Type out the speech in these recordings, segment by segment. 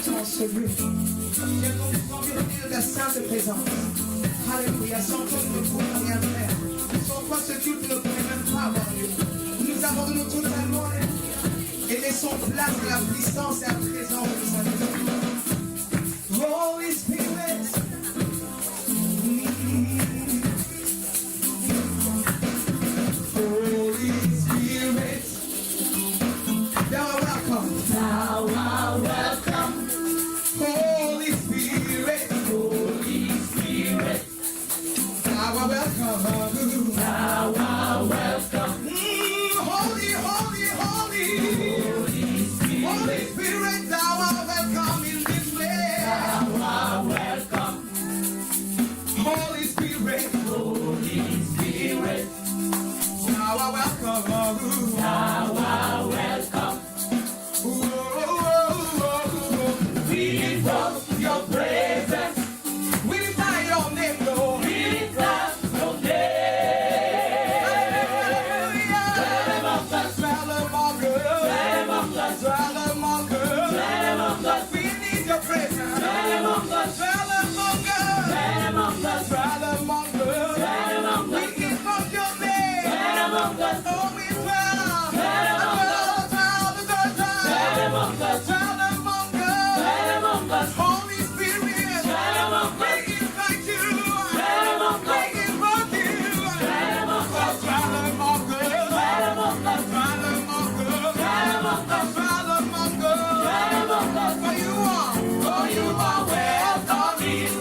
en ce lieu. Viens donc remplir la sainte présence. Alléluia, sans toi nous ne pouvons rien faire. Sans toi ce culte ne pourrait même pas avoir lieu. Nous abandonnons totalement et laissons place à la puissance et à la présence de Saint-Esprit. Holy Spirit, Holy Spirit, thou art welcome. Thou art welcome. Holy Spirit, Holy Spirit, thou art welcome. Thou art welcome. Holy, holy, holy, Holy Spirit, thou art welcome in this place. Thou art welcome. Holy Spirit, Holy Spirit, thou art welcome. Thou art welcome. We invoke your presence. We declare your name, Lord. We declare your name. Hallelujah. Dwell among us. Dwell among us. Dwell among us. Dwell among us. Dwell among us. We need your presence. Dwell among us. Dwell among us. Dwell among us. Dwell among us. Dwell among us. We invoke your name. Dwell among us. Oh, we dwell. Dwell among us. Dwell among us. Dwell among us. Dwell among us. Holy Spirit. Dwell among us. We invite you. Dwell among us. We invoke you. Dwell among us. Dwell among us. Dwell among us. Dwell among us. Dwell among us. Dwell among us. Dwell among us. For you are welcome in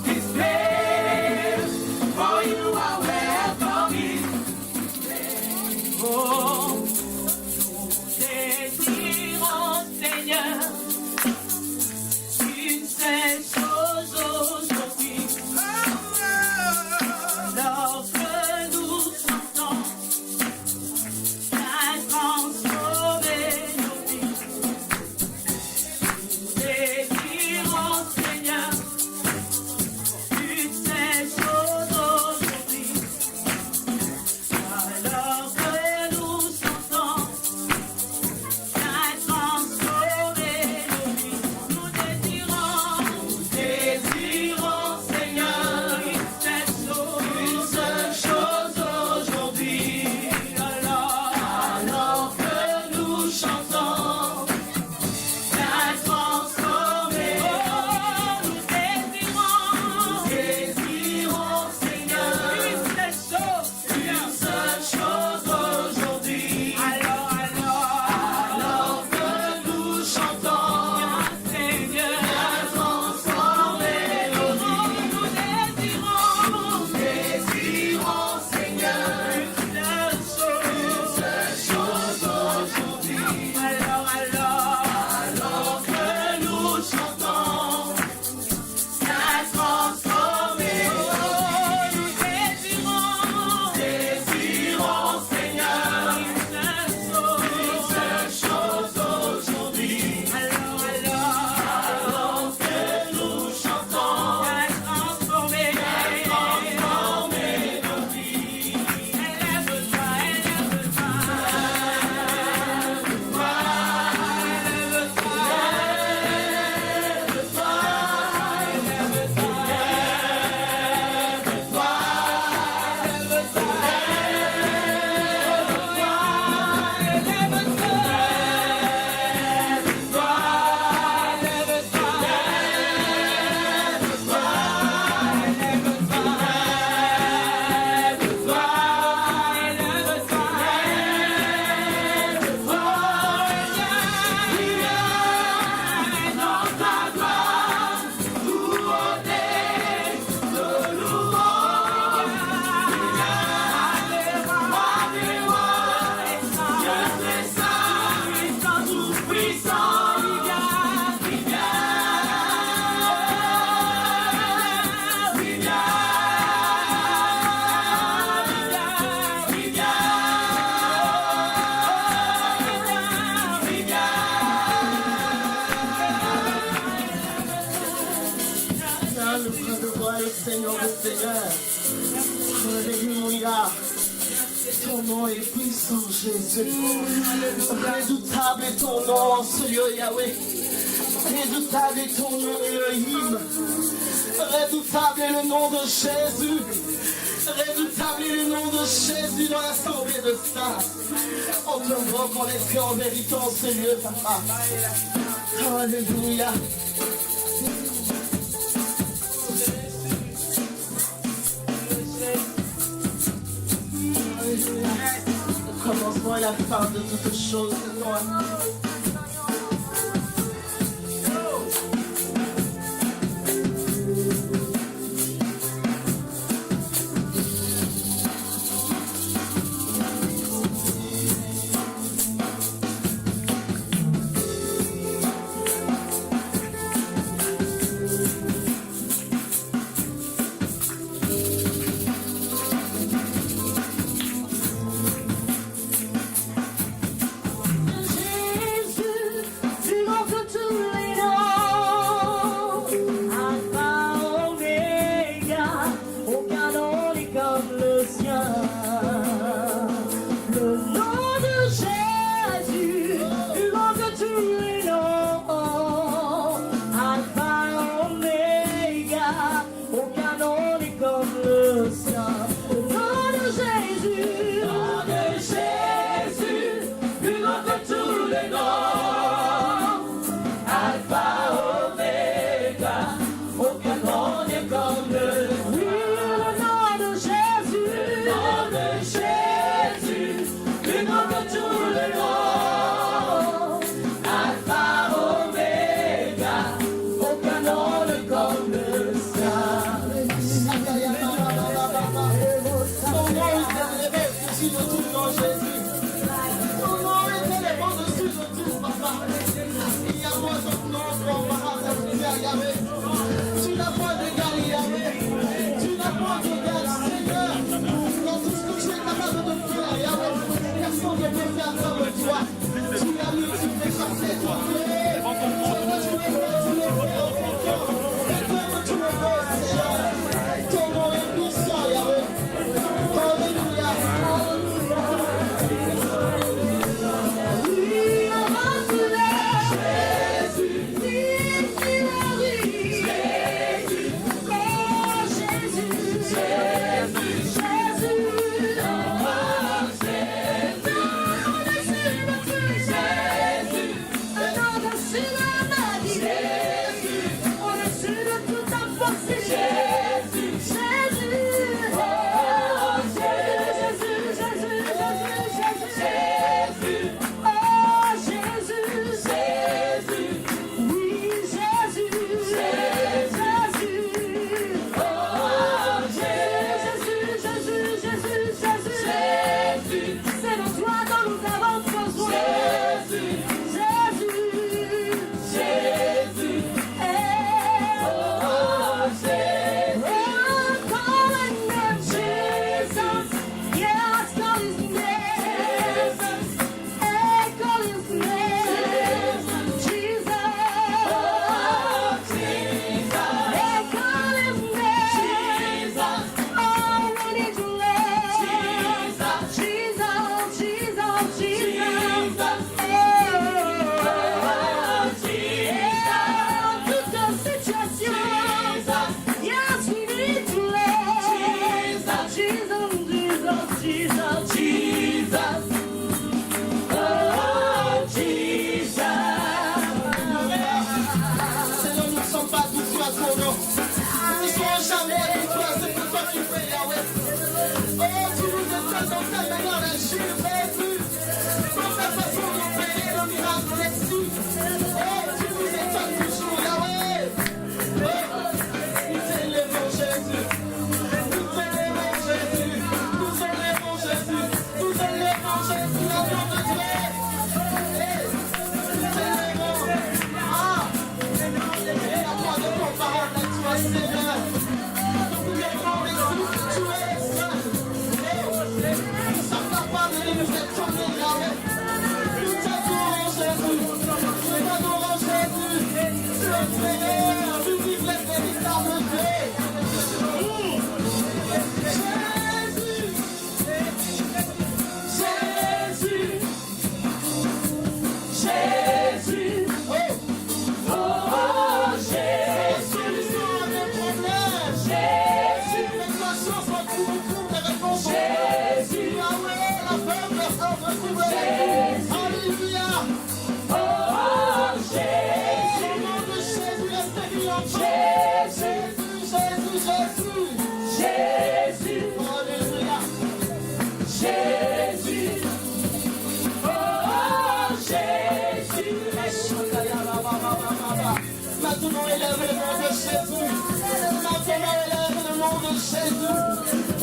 this place. For you are welcome in this place. Oh, désirons, Seigneur, une seule chose aujourd'hui. Lorsque nous chantons, à transformer nos vies. Désirons, Seigneur, une seule chose aujourd'hui. Alors que nous chantons, à transformer nos vies. Nous désirons, Seigneur, une seule chose aujourd'hui. Alors que nous chantons, à transformer. Nous désirons, Seigneur, une seule chose aujourd'hui. Alors que nous chantons, Seigneur, à transformer nos vies. Nous désirons, Seigneur, une seule chose aujourd'hui. Alors que nous chantons, à transformer nos vies. Nous désirons, Seigneur, une seule chose aujourd'hui. Alors que nous chantons, à transformer nos vies. Élève-toi, élève-toi. Seigneur des Seigneurs. Alléluia. Ton nom est puissant, Jésus. Redoutable est ton nom en ce lieu, Yahweh. Redoutable est ton nom, Elohim. Redoutable est le nom de Jésus. Redoutable est le nom de Jésus dans l'assemblée de ça. On te voit qu'on est fait en vérité en ce lieu, papa. Alléluia. Le commencement et la fin de toutes choses, c'est toi.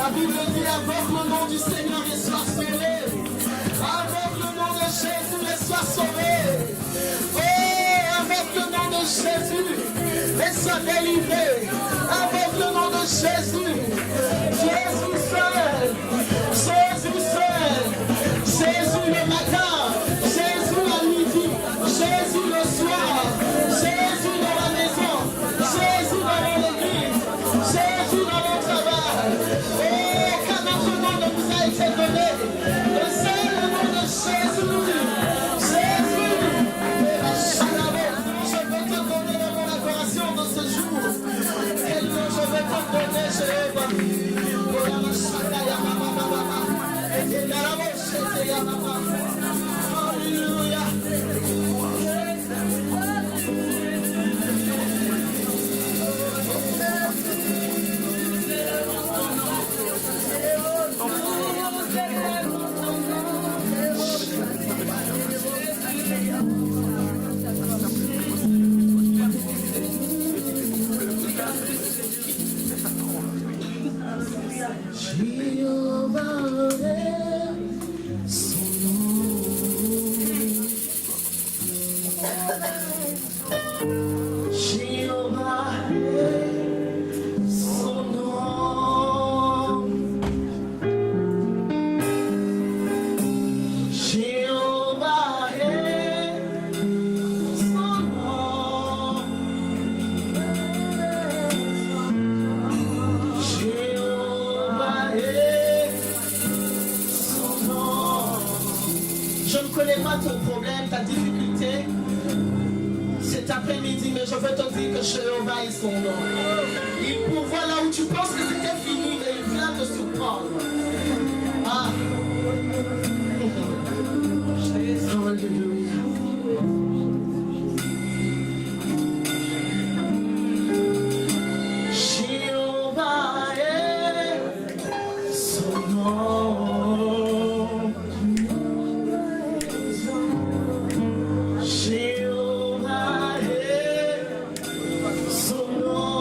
La Bible dit invoque le nom du Seigneur et sois sauvé. Invoque le nom de Jésus et sois sauvé. Oh, invoque le nom de Jésus et sois délivré. Invoque le nom de Jésus. Jésus seul. Jésus seul. Jésus le matin. Jésus à midi. Jésus le soir. Jésus dans la maison. Jésus dans l'église. Jésus dans le travail. Oh, car notre nom ne vous a été donné. Le seul nom de Jésus. Jésus. Je veux te donner dans mon adoration de ce jour. Quel nom je veux te donner, Jéhovah. Alléluia. Jéhovah est son nom. Jéhovah est son nom. Jéhovah est son nom. Jéhovah est son nom. Je ne connais pas ton problème, ta difficulté cet après-midi, mais je veux te dire que Jéhovah est son nom. Il pourvoit là où tu penses que c'était fini, mais il vient te surprendre. Ah. Alléluia. Jéhovah est son nom. Jéhovah est son nom.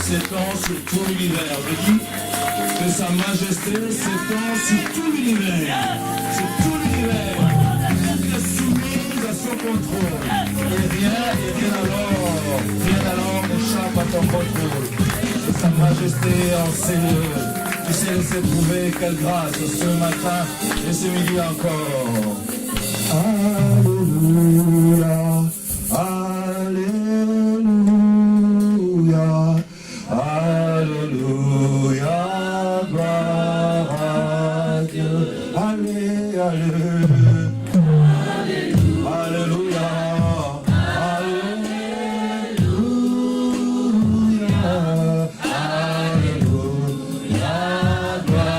S'étend sur tout l'univers. Je dis que Sa Majesté s'étend sur tout l'univers. Sur tout l'univers. Tout est soumis à son contrôle. Et rien alors n'échappe à ton contrôle. Et Sa Majesté en Seigneur. Tu sais laisser prouver quelle grâce ce matin et ce midi encore. Alléluia. Alléluia. Alléluia, gloire à Dieu. Alléluia. Alléluia. Alléluia, gloire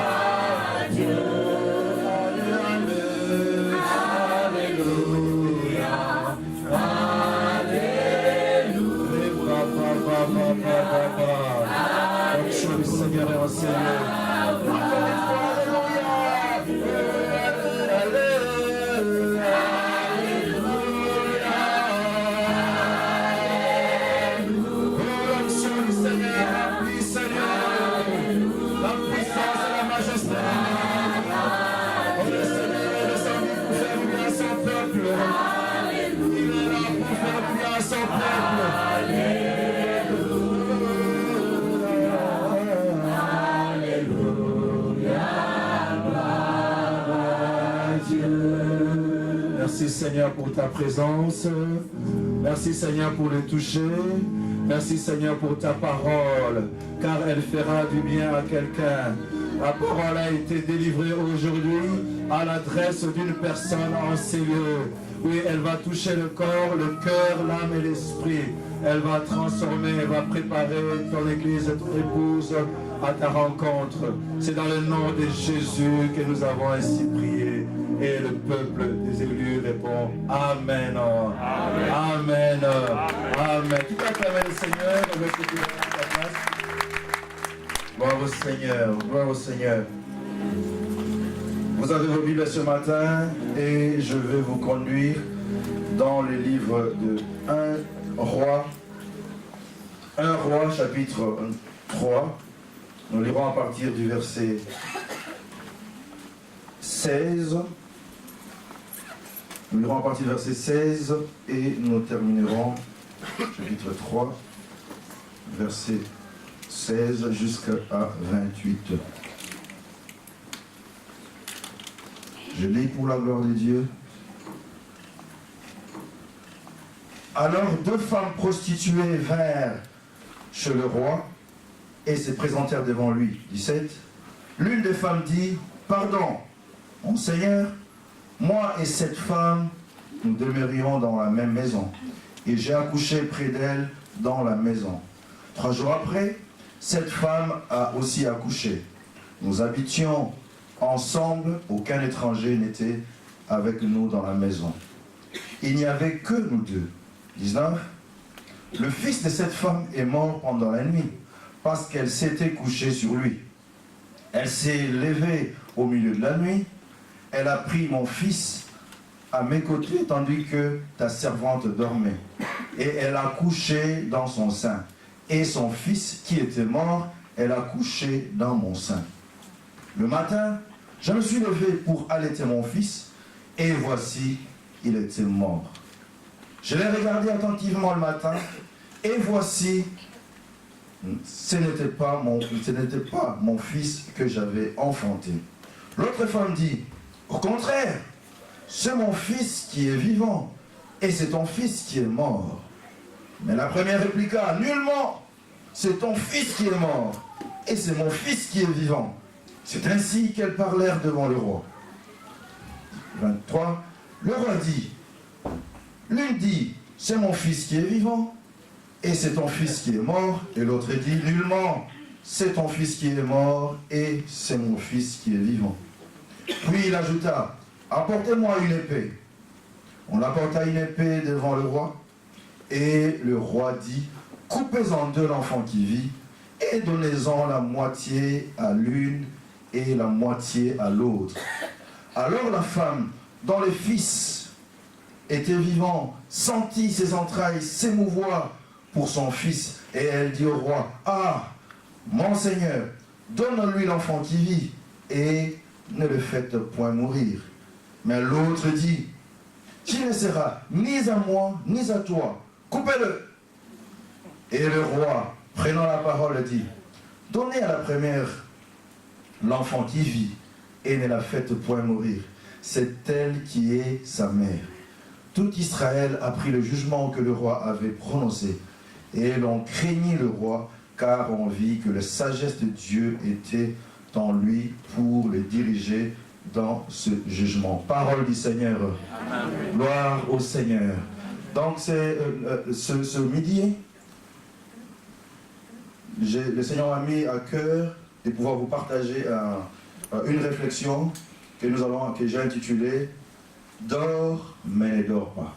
à Dieu. Merci Seigneur pour ta présence. Merci Seigneur pour le toucher. Merci Seigneur pour ta parole, car elle fera du bien à quelqu'un. La parole a été délivrée aujourd'hui à l'adresse d'une personne en ces lieux. Oui, elle va toucher le corps, le cœur, l'âme et l'esprit. Elle va transformer, elle va préparer ton église, ton épouse à ta rencontre. C'est dans le nom de Jésus que nous avons ainsi prié. Et le peuple des élus répond Amen. Amen. Amen. Amen. Qui peut acclamer le Seigneur avec ce qui est dans ta place? Gloire au Seigneur. Gloire au Seigneur. Vous avez vos Bibles ce matin et je vais vous conduire dans le livre de 1 Roi. 1 Roi chapitre 3. Nous lirons à partir du verset 16. Nous lirons à partir du verset 16 et nous terminerons chapitre 3, verset 16 jusqu'à 28. Je lis pour la gloire de Dieu. Alors 2 femmes prostituées vinrent chez le roi et se présentèrent devant lui. 17. L'une des femmes dit, « Pardon, mon Seigneur, moi et cette femme, nous demeurions dans la même maison, et j'ai accouché près d'elle dans la maison. 3 jours après, cette femme a aussi accouché. Nous habitions ensemble, aucun étranger n'était avec nous dans la maison. Il n'y avait que nous deux. 19. Le fils de cette femme est mort pendant la nuit, parce qu'elle s'était couchée sur lui. Elle s'est levée au milieu de la nuit, elle a pris mon fils à mes côtés, tandis que ta servante dormait. Et elle a couché dans son sein. Et son fils, qui était mort, elle a couché dans mon sein. Le matin, je me suis levé pour allaiter mon fils, et voici, il était mort. Je l'ai regardé attentivement le matin, et voici, ce n'était pas mon fils que j'avais enfanté. L'autre femme dit, au contraire, c'est mon fils qui est vivant, et c'est ton fils qui est mort. Mais la première répliqua, nullement, c'est ton fils qui est mort, et c'est mon fils qui est vivant. C'est ainsi qu'elles parlèrent devant le roi. 23. Le roi dit, l'une dit, c'est mon fils qui est vivant, et c'est ton fils qui est mort, et l'autre dit, nullement, c'est ton fils qui est mort, et c'est mon fils qui est vivant. Puis il ajouta, apportez-moi une épée. On apporta une épée devant le roi, et le roi dit, coupez en deux l'enfant qui vit, et donnez-en la moitié à l'une et la moitié à l'autre. Alors la femme, dont le fils était vivant, sentit ses entrailles s'émouvoir pour son fils, et elle dit au roi, ah, mon Seigneur, donne-lui l'enfant qui vit, et ne le faites point mourir. Mais l'autre dit, qui ne sera ni à moi, ni à toi, coupez-le. Et le roi, prenant la parole, dit, donnez à la première l'enfant qui vit, et ne la faites point mourir. C'est elle qui est sa mère. Tout Israël a pris le jugement que le roi avait prononcé, et l'on craignit le roi, car on vit que la sagesse de Dieu était en lui pour le diriger dans ce jugement. Parole du Seigneur. Amen. Gloire au Seigneur. Donc c'est ce midi, le Seigneur m'a mis à cœur de pouvoir vous partager une réflexion que j'ai intitulée « Dors mais ne dors pas ».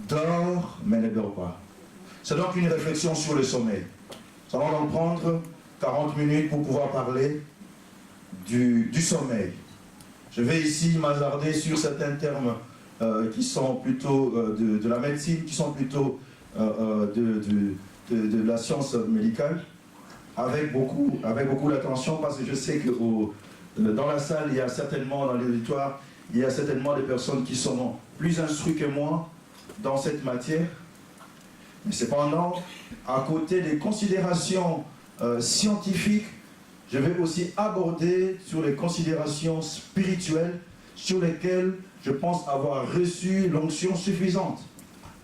Dors mais ne dors pas. C'est donc une réflexion sur le sommeil. Nous allons donc prendre 40 minutes pour pouvoir parler du sommeil. Je vais ici m'hasarder sur certains termes qui sont plutôt de la médecine, qui sont plutôt de la science médicale, avec beaucoup d'attention, parce que je sais que dans la salle, il y a certainement, dans l'auditoire, il y a certainement des personnes qui sont plus instruites que moi dans cette matière. Mais cependant, à côté des considérations scientifiques, je vais aussi aborder sur les considérations spirituelles sur lesquelles je pense avoir reçu l'onction suffisante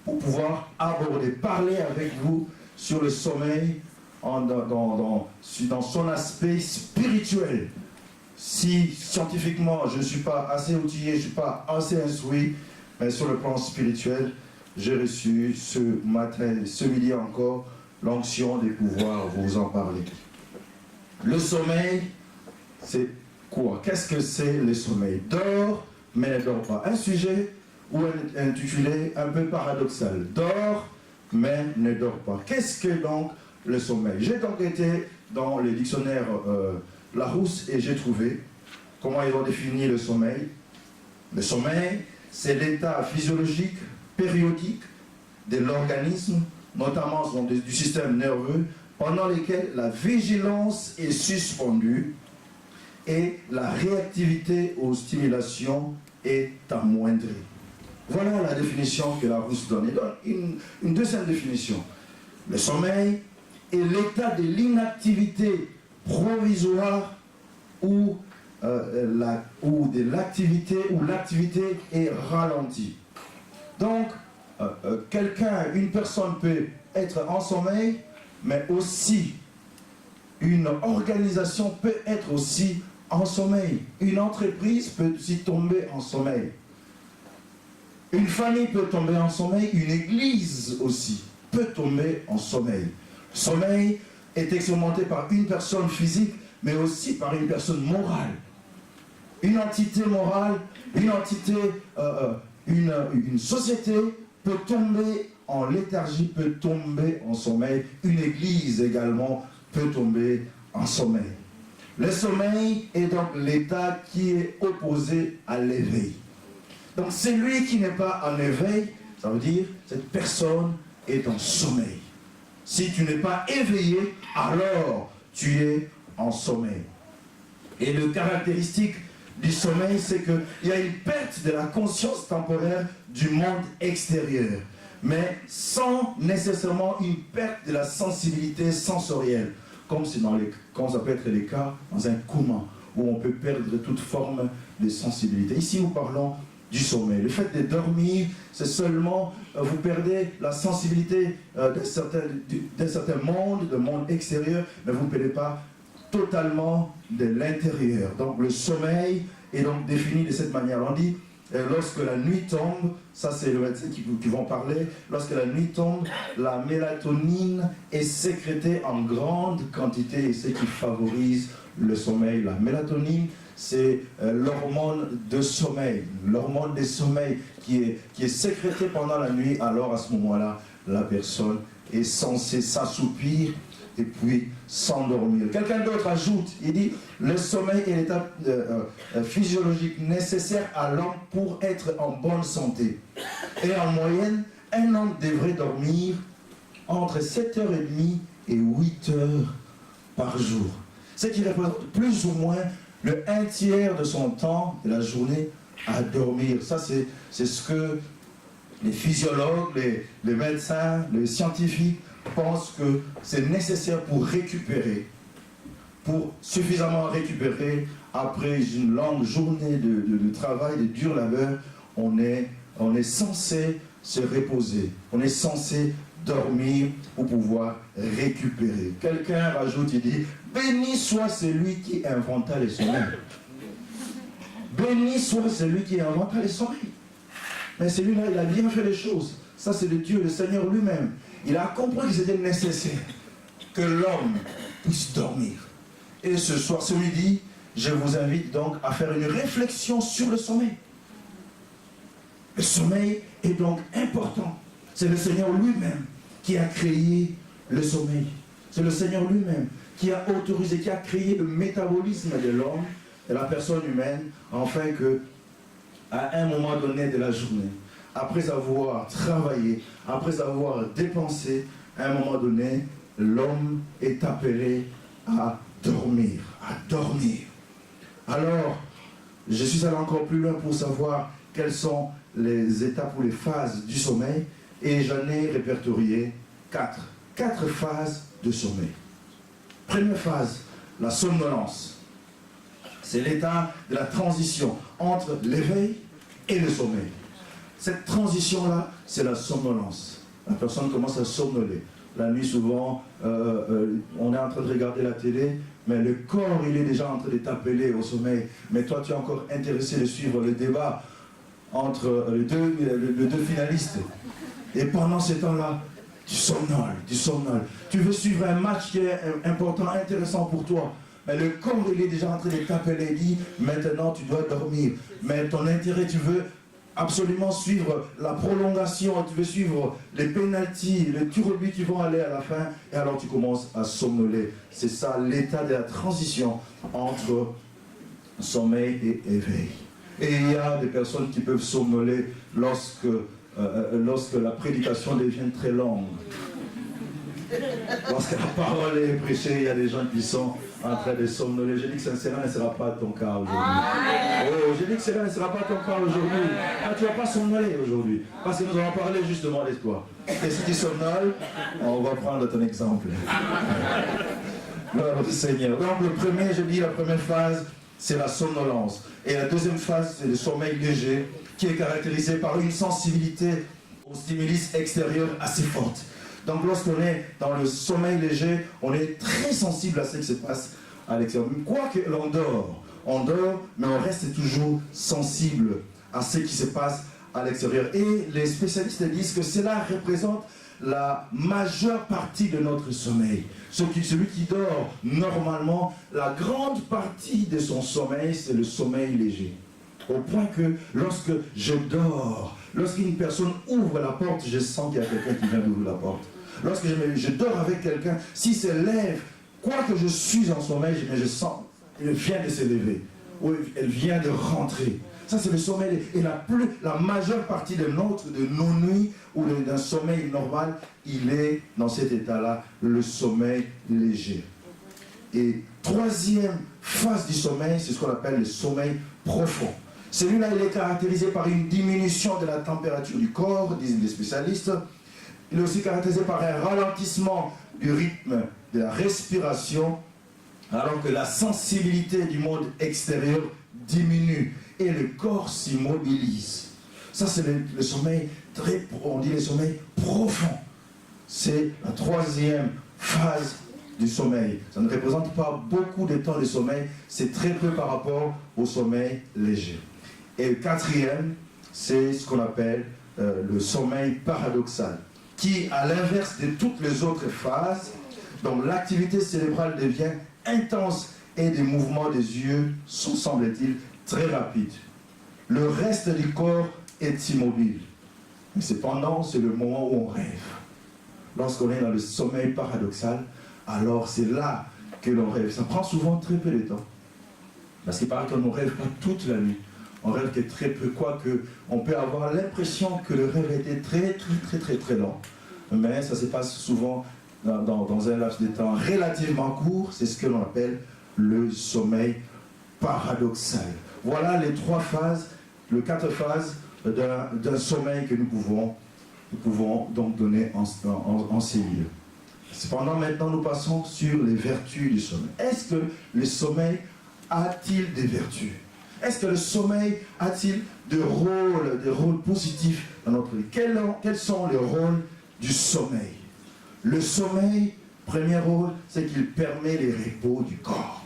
pour pouvoir aborder, parler avec vous sur le sommeil dans son aspect spirituel. Si scientifiquement je ne suis pas assez outillé, je ne suis pas assez instruit, mais sur le plan spirituel, j'ai reçu ce matin, ce midi encore, l'onction de pouvoir vous en parler. Le sommeil, c'est quoi? Qu'est-ce que c'est le sommeil? Dors, mais ne dors pas. Un sujet ou intitulé un peu paradoxal. Dors, mais ne dors pas. Qu'est-ce que donc le sommeil? J'ai donc été dans le dictionnaire Larousse et j'ai trouvé comment ils ont défini le sommeil. Le sommeil, c'est l'état physiologique périodique de l'organisme, notamment du système nerveux, pendant lequel la vigilance est suspendue et la réactivité aux stimulations est amoindrie. Voilà la définition que Larousse donne. Il donne une deuxième définition. Le sommeil et l'état de l'inactivité provisoire ou de l'activité où l'activité est ralentie. Donc, une personne peut être en sommeil, mais aussi une organisation peut être aussi en sommeil. Une entreprise peut aussi tomber en sommeil. Une famille peut tomber en sommeil, une église aussi peut tomber en sommeil. Le sommeil est expérimenté par une personne physique, mais aussi par une personne morale. Une entité morale, une entité, une société peut tomber en léthargie, peut tomber en sommeil. Une église également peut tomber en sommeil. Le sommeil est donc l'état qui est opposé à l'éveil. Donc celui qui n'est pas en éveil, ça veut dire cette personne est en sommeil. Si tu n'es pas éveillé, alors tu es en sommeil. Et le caractéristique du sommeil, c'est qu'il y a une perte de la conscience temporaire du monde extérieur, mais sans nécessairement une perte de la sensibilité sensorielle, comme ça peut être les cas dans un coma, où on peut perdre toute forme de sensibilité. Ici, nous parlons du sommeil. Le fait de dormir, c'est seulement, vous perdez la sensibilité d'un certain monde, de monde extérieur, mais vous ne perdez pas totalement de l'intérieur. Donc le sommeil est donc défini de cette manière. On dit, lorsque la nuit tombe, ça c'est le médecin qui vont parler, lorsque la nuit tombe, la mélatonine est sécrétée en grande quantité et c'est ce qui favorise le sommeil. La mélatonine, c'est l'hormone de sommeil, l'hormone des sommeils qui est sécrétée pendant la nuit. Alors à ce moment-là, la personne est censée s'assoupir et puis s'endormir. Quelqu'un d'autre ajoute, il dit, le sommeil est l'état physiologique nécessaire à l'homme pour être en bonne santé. Et en moyenne, un homme devrait dormir entre 7h30 et 8h par jour. Ce qui représente plus ou moins le 1/3 de son temps de la journée à dormir. Ça, c'est ce que les physiologues, les médecins, les scientifiques pensent que c'est nécessaire pour récupérer, pour suffisamment récupérer après une longue journée de travail, de dur labeur. On est censé se reposer, on est censé dormir pour pouvoir récupérer. Quelqu'un rajoute, il dit, béni soit celui qui inventa les sommeils. Béni soit celui qui inventa les sommeils. Mais celui-là, il a bien fait les choses. Ça, c'est le Dieu, le Seigneur lui-même. Il a compris que c'était nécessaire que l'homme puisse dormir. Et ce soir, ce midi, je vous invite donc à faire une réflexion sur le sommeil. Le sommeil est donc important. C'est le Seigneur lui-même qui a créé le sommeil. C'est le Seigneur lui-même qui a autorisé, qui a créé le métabolisme de l'homme, de la personne humaine, afin que, à un moment donné de la journée, après avoir travaillé, après avoir dépensé, à un moment donné, l'homme est appelé à dormir, à dormir. Alors, je suis allé encore plus loin pour savoir quelles sont les étapes ou les phases du sommeil, et j'en ai répertorié 4. 4 phases de sommeil. Première phase, la somnolence. C'est l'état de la transition entre l'éveil et le sommeil. Cette transition-là, c'est la somnolence. La personne commence à somnoler. La nuit, souvent, on est en train de regarder la télé, mais le corps, il est déjà en train de t'appeler au sommeil. Mais toi, tu es encore intéressé de suivre le débat entre les deux finalistes. Et pendant ce temps-là, tu somnoles. Tu veux suivre un match qui est important, intéressant pour toi. Mais le corps, il est déjà en train de t'appeler, il dit, maintenant tu dois dormir. Mais ton intérêt, tu veux absolument suivre la prolongation, tu veux suivre les pénaltys, les tirs au but qui vont aller à la fin, et alors tu commences à somnoler. C'est ça l'état de la transition entre sommeil et éveil. Et il y a des personnes qui peuvent somnoler lorsque la prédication devient très longue. Lorsque la parole est prêchée, il y a des gens qui sont en train de somnoler. Je dis que cela ne sera pas ton cas aujourd'hui. Oh, je dis que cela ne sera pas ton cas aujourd'hui. Ah, tu ne vas pas somnoler aujourd'hui. Parce que nous allons parler justement de toi. Et si tu somnoles, on va prendre ton exemple. Gloire au Seigneur. Donc le premier, je dis, la première phase, c'est la somnolence. Et la deuxième phase, c'est le sommeil léger, qui est caractérisé par une sensibilité aux stimulus extérieurs assez forte. Donc lorsqu'on est dans le sommeil léger, on est très sensible à ce qui se passe à l'extérieur. Quoique l'on dort, mais on reste toujours sensible à ce qui se passe à l'extérieur. Et les spécialistes disent que cela représente la majeure partie de notre sommeil. Celui qui dort normalement, la grande partie de son sommeil, c'est le sommeil léger. Au point que lorsque je dors, lorsqu'une personne ouvre la porte, je sens qu'il y a quelqu'un qui vient d'ouvrir la porte. Lorsque je dors avec quelqu'un, s'il se lève, quoi que je suis en sommeil, mais je sens qu'elle vient de se lever, ou elle vient de rentrer. Ça, c'est le sommeil. Et la majeure partie de nos nuits ou d'un sommeil normal, il est dans cet état-là, le sommeil léger. Et troisième phase du sommeil, c'est ce qu'on appelle le sommeil profond. Celui-là, il est caractérisé par une diminution de la température du corps, disent les spécialistes. Il est aussi caractérisé par un ralentissement du rythme de la respiration, alors que la sensibilité du monde extérieur diminue et le corps s'immobilise. Ça, c'est le sommeil on dit le sommeil profond. C'est la troisième phase du sommeil. Ça ne représente pas beaucoup de temps de sommeil, c'est très peu par rapport au sommeil léger. Et le quatrième, c'est ce qu'on appelle le sommeil paradoxal, qui, à l'inverse de toutes les autres phases, donc l'activité cérébrale devient intense et des mouvements des yeux sont, semble-t-il, très rapides. Le reste du corps est immobile. Mais cependant, c'est le moment où on rêve. Lorsqu'on est dans le sommeil paradoxal, alors c'est là que l'on rêve. Ça prend souvent très peu de temps. Parce qu'il paraît qu'on ne rêve pas toute la nuit. On rêve que très peu, quoique on peut avoir l'impression que le rêve était très long. Mais ça se passe souvent dans un laps de temps relativement court. C'est ce que l'on appelle le sommeil paradoxal. Voilà les trois phases, les quatre phases d'un sommeil que nous pouvons donc donner en ces lieux. Cependant, maintenant, nous passons sur les vertus du sommeil. Est-ce que le sommeil a-t-il des vertus? Est-ce que le sommeil a-t-il des rôles positifs dans notre vie? Quels sont les rôles du sommeil? Le sommeil, premier rôle, c'est qu'il permet les repos du corps.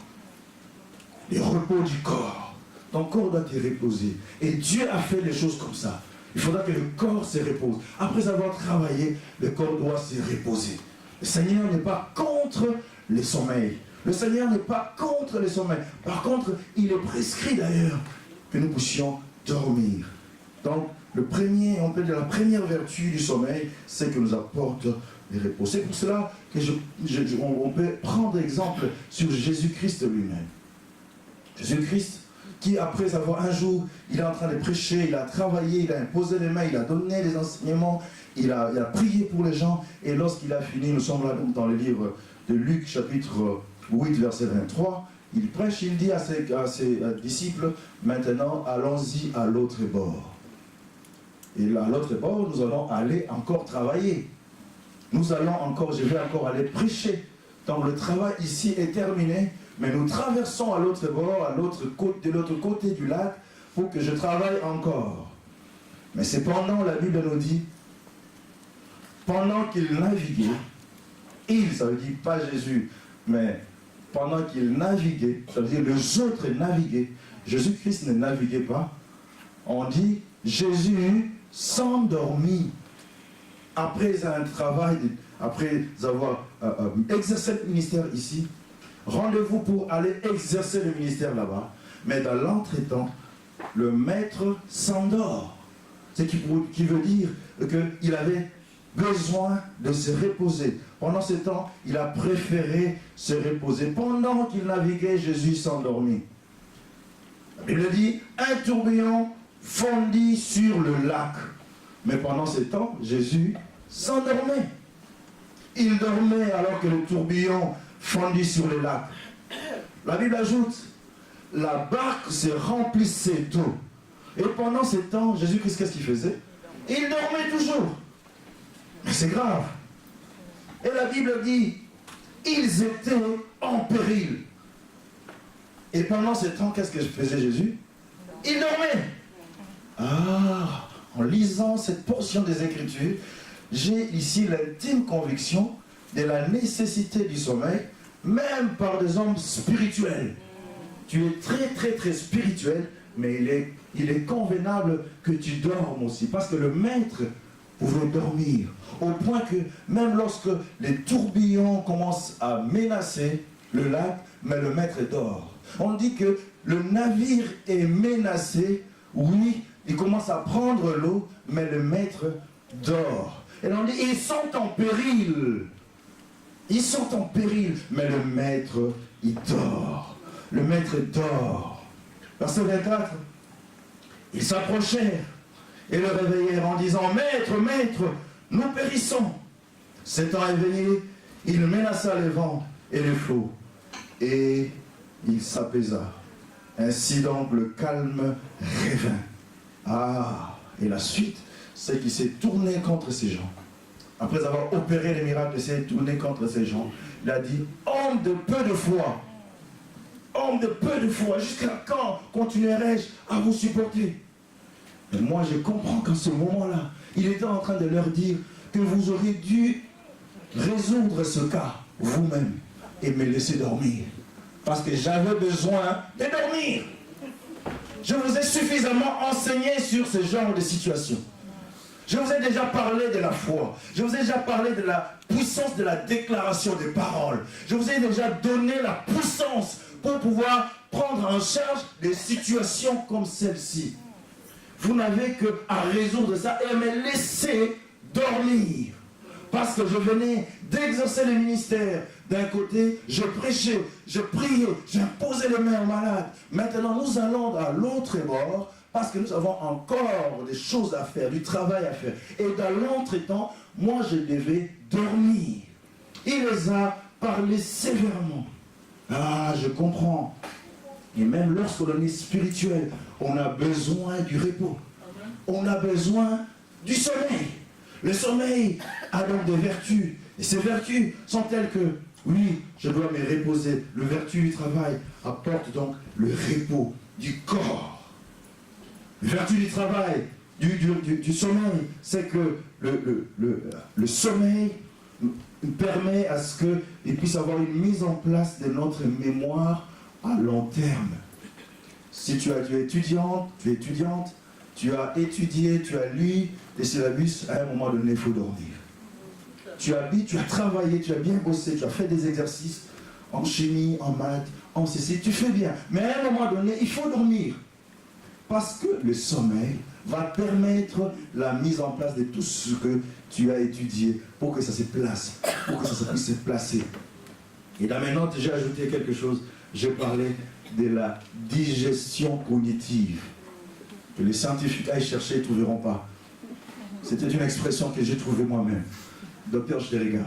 Les repos du corps. Ton corps doit te reposer. Et Dieu a fait les choses comme ça. Il faudra que le corps se repose. Après avoir travaillé, le corps doit se reposer. Le Seigneur n'est pas contre le sommeil. Le Seigneur n'est pas contre le sommeil. Par contre, il est prescrit d'ailleurs que nous puissions dormir. Donc, on peut dire la première vertu du sommeil, c'est que nous apporte le repos. C'est pour cela que on peut prendre exemple sur Jésus-Christ lui-même. Jésus-Christ, qui après avoir un jour, il est en train de prêcher, il a travaillé, il a imposé les mains, il a donné les enseignements, il a prié pour les gens, et lorsqu'il a fini, nous sommes là dans le livre de Luc, chapitre 8, verset 23, il prêche, il dit à ses disciples, maintenant allons-y à l'autre bord. Et à l'autre bord, nous allons aller encore travailler. Je vais encore aller prêcher. Donc le travail ici est terminé, mais nous traversons à l'autre bord, de l'autre côté du lac, pour que je travaille encore. Mais cependant, la Bible nous dit, pendant qu'il naviguait, ça veut dire pas Jésus, mais pendant qu'il naviguait, ça veut dire les autres naviguaient, Jésus-Christ ne naviguait pas, on dit, Jésus s'endormit après un travail, après avoir exercé le ministère ici. Rendez-vous pour aller exercer le ministère là-bas. Mais dans l'entretemps, le maître s'endort. Ce qui veut dire qu'il avait besoin de se reposer. Pendant ce temps, il a préféré se reposer. Pendant qu'il naviguait, Jésus s'endormit. La Bible dit, un tourbillon fondit sur le lac. Mais pendant ce temps, Jésus s'endormait. Il dormait alors que le tourbillon fondit sur les lacs. La Bible ajoute, la barque se remplissait d'eau. Et pendant ce temps, Jésus-Christ, qu'est-ce qu'il faisait? Il dormait toujours. Mais c'est grave. Et la Bible dit, ils étaient en péril. Et pendant ce temps, qu'est-ce que faisait Jésus? Il dormait. Ah, en lisant cette portion des Écritures, j'ai ici l'intime conviction de la nécessité du sommeil, même par des hommes spirituels. Tu es très spirituel, mais il est convenable que tu dormes aussi. Parce que le maître pouvait dormir. Au point que même lorsque les tourbillons commencent à menacer le lac, mais le maître dort. On dit que le navire est menacé, oui, il commence à prendre l'eau, mais le maître dort. Et on dit, ils sont en péril. Ils sont en péril, mais le maître, il dort. Le maître dort. Verset 24. Ils s'approchèrent et le réveillèrent en disant, Maître, Maître, nous périssons. S'étant éveillé, il menaça les vents et les flots. Et il s'apaisa. Ainsi donc le calme revint. Ah, et la suite, c'est qu'il s'est tourné contre ces gens. Après avoir opéré les miracles, il s'est tourné contre ces gens. Il a dit, homme de peu de foi, homme de peu de foi, jusqu'à quand continuerai-je à vous supporter? Et moi, je comprends qu'en ce moment-là, il était en train de leur dire que vous auriez dû résoudre ce cas vous-même et me laisser dormir. Parce que j'avais besoin de dormir. Je vous ai suffisamment enseigné sur ce genre de situation. Je vous ai déjà parlé de la foi. Je vous ai déjà parlé de la puissance de la déclaration des paroles. Je vous ai déjà donné la puissance pour pouvoir prendre en charge des situations comme celle-ci. Vous n'avez qu'à résoudre ça et à me laisser dormir. Parce que je venais d'exercer le ministère. D'un côté, je prêchais, je priais, j'imposais les mains aux malades. Maintenant, nous allons à l'autre bord parce que nous avons encore des choses à faire, du travail à faire. Et dans l'entretemps, moi, je devais dormir. Il les a parlé sévèrement. Ah, je comprends. Et même lorsque l'on est spirituel, on a besoin du repos. On a besoin du sommeil. Le sommeil a donc des vertus. Et ces vertus sont telles que, oui, je dois me reposer. Le vertu du travail apporte donc le repos du corps. Le vertu du travail, du sommeil, c'est que le sommeil permet à ce qu'il puisse avoir une mise en place de notre mémoire à long terme. Si tu es étudiante, tu as étudié, tu as lu des syllabus, à un moment donné, il faut dormir. Tu as travaillé, tu as bien bossé, tu as fait des exercices en chimie, en maths, en ceci, tu fais bien. Mais à un moment donné, il faut dormir. Parce que le sommeil va permettre la mise en place de tout ce que tu as étudié pour que ça se place, pour que ça puisse se placer. Et là maintenant, j'ai ajouté quelque chose. J'ai parlé de la digestion cognitive. Que les scientifiques aillent chercher, ils ne trouveront pas. C'était une expression que j'ai trouvée moi-même. Docteur, je te regarde.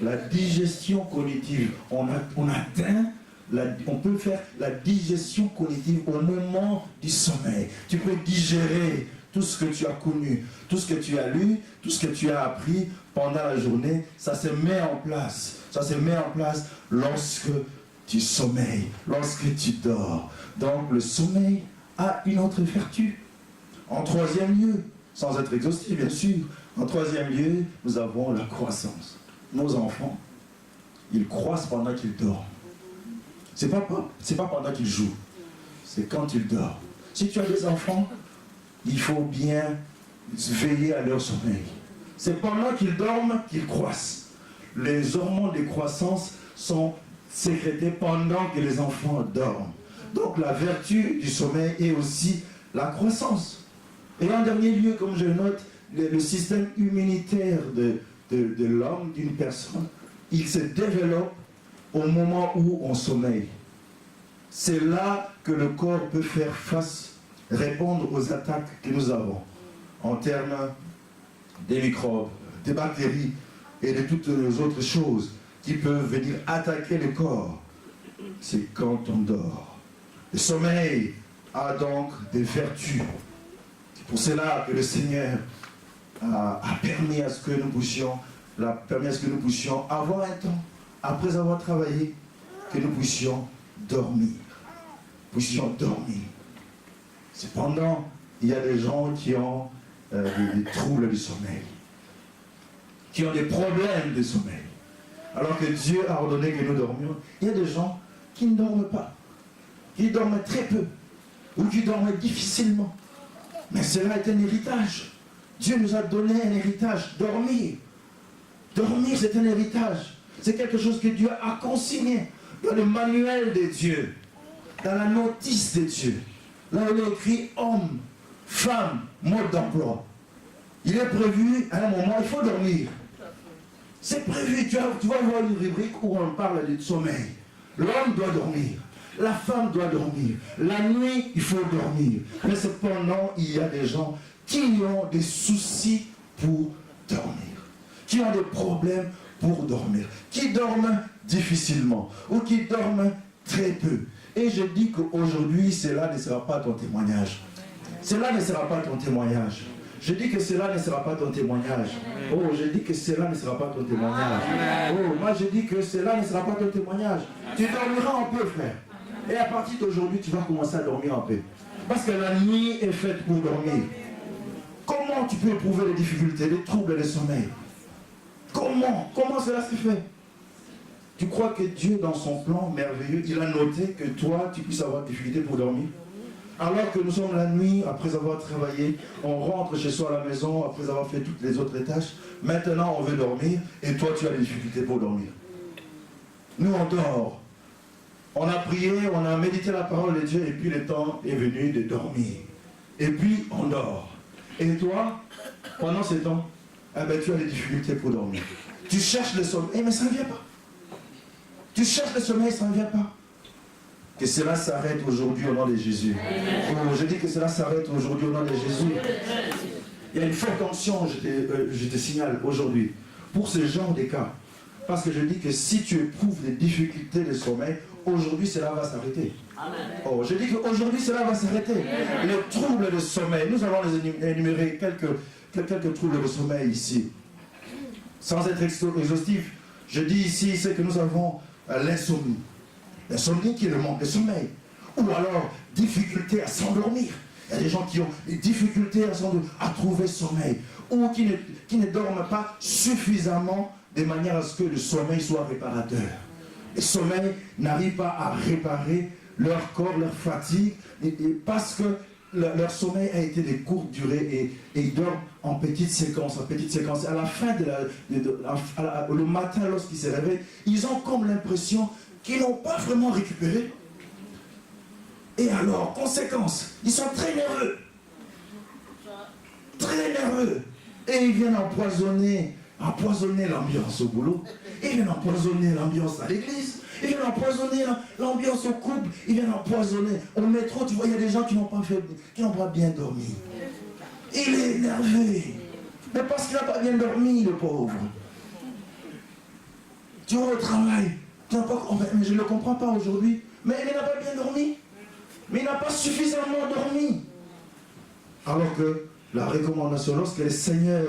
La digestion cognitive, on peut faire la digestion cognitive au moment du sommeil. Tu peux digérer tout ce que tu as connu, tout ce que tu as lu, tout ce que tu as appris pendant la journée. Ça se met en place. Ça se met en place lorsque tu sommeilles, lorsque tu dors. Donc le sommeil a une autre vertu. En troisième lieu, sans être exhaustif bien sûr, en troisième lieu, nous avons la croissance. Nos enfants, ils croissent pendant qu'ils dorment. C'est pas pendant qu'ils jouent, c'est quand ils dorment. Si tu as des enfants, il faut bien veiller à leur sommeil. C'est pendant qu'ils dorment qu'ils croissent. Les hormones de croissance sont sécrétées pendant que les enfants dorment. Donc la vertu du sommeil est aussi la croissance. Et en dernier lieu, comme je note, le système immunitaire de l'homme, d'une personne, il se développe au moment où on sommeille. C'est là que le corps peut faire face, répondre aux attaques que nous avons, en termes des microbes, des bactéries et de toutes les autres choses qui peuvent venir attaquer le corps, c'est quand on dort. Le sommeil a donc des vertus. C'est pour cela que le Seigneur a permis à ce que nous puissions avoir un temps, après avoir travaillé, que nous puissions dormir. Cependant, il y a des gens qui ont des troubles du sommeil, qui ont des problèmes de sommeil. Alors que Dieu a ordonné que nous dormions, il y a des gens qui ne dorment pas, qui dorment très peu, ou qui dorment difficilement. Mais cela est un héritage. Dieu nous a donné un héritage, dormir. Dormir, c'est un héritage. C'est quelque chose que Dieu a consigné dans le manuel de Dieu, dans la notice de Dieu. Là où il est écrit homme, femme, mode d'emploi. Il est prévu, à un moment, il faut dormir. C'est prévu, tu vas voir une rubrique où on parle du sommeil. L'homme doit dormir, la femme doit dormir, la nuit, il faut dormir. Mais cependant, il y a des gens qui ont des soucis pour dormir, qui ont des problèmes pour dormir, qui dorment difficilement ou qui dorment très peu. Et je dis qu'aujourd'hui, cela ne sera pas ton témoignage. Cela ne sera pas ton témoignage. Je dis que cela ne sera pas ton témoignage. Oh, je dis que cela ne sera pas ton témoignage. Oh, moi je dis que cela ne sera pas ton témoignage. Tu dormiras un peu, frère. Et à partir d'aujourd'hui, tu vas commencer à dormir un peu. Parce que la nuit est faite pour dormir. Comment tu peux éprouver les difficultés, les troubles, les sommeils? Comment cela se fait? Tu crois que Dieu, dans son plan merveilleux, il a noté que toi, tu puisses avoir des difficultés pour dormir? Alors que nous sommes la nuit, après avoir travaillé, on rentre chez soi à la maison, après avoir fait toutes les autres tâches. Maintenant, on veut dormir, et toi, tu as des difficultés pour dormir. Nous, on dort. On a prié, on a médité la parole de Dieu, et puis le temps est venu de dormir. Et puis, on dort. Et toi, pendant ce temps, tu as des difficultés pour dormir. Tu cherches le sommeil, mais ça ne vient pas. Tu cherches le sommeil, ça ne vient pas. Que cela s'arrête aujourd'hui au nom de Jésus. Oh, je dis que cela s'arrête aujourd'hui au nom de Jésus. Il y a une forte tension, je te signale aujourd'hui, pour ce genre de cas. Parce que je dis que si tu éprouves des difficultés de sommeil, aujourd'hui cela va s'arrêter. Oh, je dis qu'aujourd'hui cela va s'arrêter. Les troubles de sommeil, nous allons les énumérer quelques troubles de sommeil ici. Sans être exhaustif, je dis ici, c'est que nous avons l'insomnie. L'insomnie qui est le manque de sommeil. Ou alors, difficulté à s'endormir. Il y a des gens qui ont des difficultés à trouver sommeil. Ou qui ne dorment pas suffisamment de manière à ce que le sommeil soit réparateur. Le sommeil n'arrive pas à réparer leur corps, leur fatigue, parce que leur sommeil a été de courte durée et ils dorment en petites séquences, À la fin le matin, lorsqu'ils se réveillent, ils ont comme l'impression qu'ils n'ont pas vraiment récupéré. Et alors, conséquence, ils sont très nerveux. Très nerveux. Et ils viennent empoisonner l'ambiance au boulot. Ils viennent empoisonner l'ambiance à l'église. Ils viennent empoisonner l'ambiance au couple. Ils viennent empoisonner au métro. Tu vois, il y a des gens qui n'ont pas bien dormi. Il est énervé. Mais parce qu'il n'a pas bien dormi, le pauvre. Tu vas au travail. Mais je ne le comprends pas aujourd'hui. Mais il n'a pas bien dormi. Mais il n'a pas suffisamment dormi. Alors que la recommandation, lorsque le Seigneur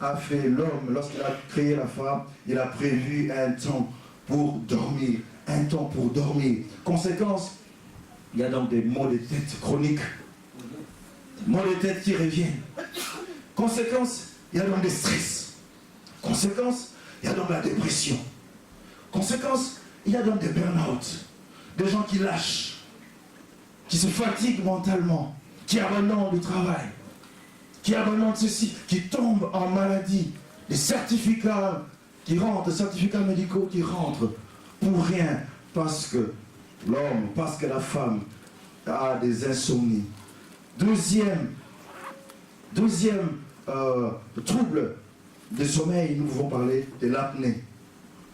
a fait l'homme, lorsqu'il a créé la femme, il a prévu un temps pour dormir. Un temps pour dormir. Conséquence, il y a donc des maux de tête chroniques. Des maux de tête qui reviennent. Conséquence, il y a donc des stress. Conséquence, il y a donc la dépression. Conséquence, il y a donc des burn-out. Des gens qui lâchent, qui se fatiguent mentalement, qui abandonnent le travail, qui abandonnent ceci, qui tombent en maladie. Des certificats qui rentrent, des certificats médicaux qui rentrent pour rien, parce que l'homme, parce que la femme a des insomnies. Deuxième trouble de sommeil, nous pouvons parler de l'apnée.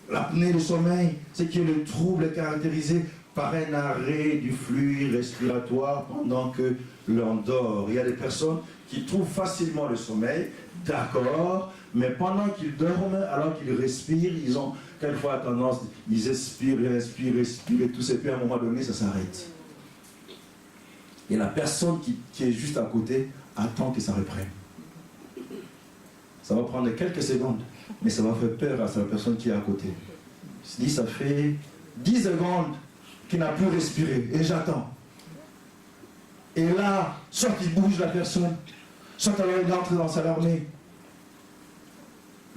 L'apnée du sommeil, c'est qui est le trouble caractérisé par un arrêt du flux respiratoire pendant que l'on dort. Il y a des personnes qui trouvent facilement le sommeil, d'accord, Mais pendant qu'ils dorment, alors qu'ils respirent, ils ont quelquefois tendance, ils expirent, et tout, et puis à un moment donné, ça s'arrête. Et la personne qui est juste à côté attend que ça reprenne. Ça va prendre quelques secondes, mais ça va faire peur à la personne qui est à côté. Il se dit, ça fait 10 secondes qu'il n'a plus respiré, et j'attends. Et là, soit il bouge la personne, soit alors il entre dans sa armée.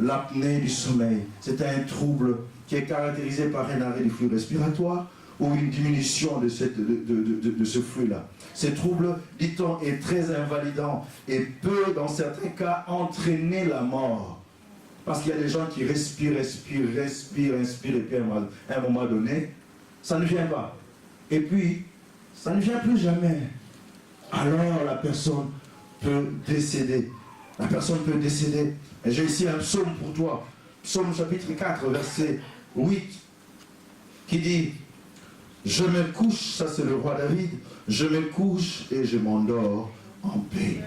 L'apnée du sommeil, c'est un trouble qui est caractérisé par un arrêt du flux respiratoire ou une diminution de ce flux-là. Ce trouble, dit-on, est très invalidant et peut, dans certains cas, entraîner la mort. Parce qu'il y a des gens qui respirent, et puis à un moment donné, ça ne vient pas. Et puis, ça ne vient plus jamais. Alors la personne peut décéder. La personne peut décéder. Et j'ai ici un psaume pour toi. Psaume chapitre 4, verset 8, qui dit « Je me couche », ça c'est le roi David, « Je me couche et je m'endors en paix. »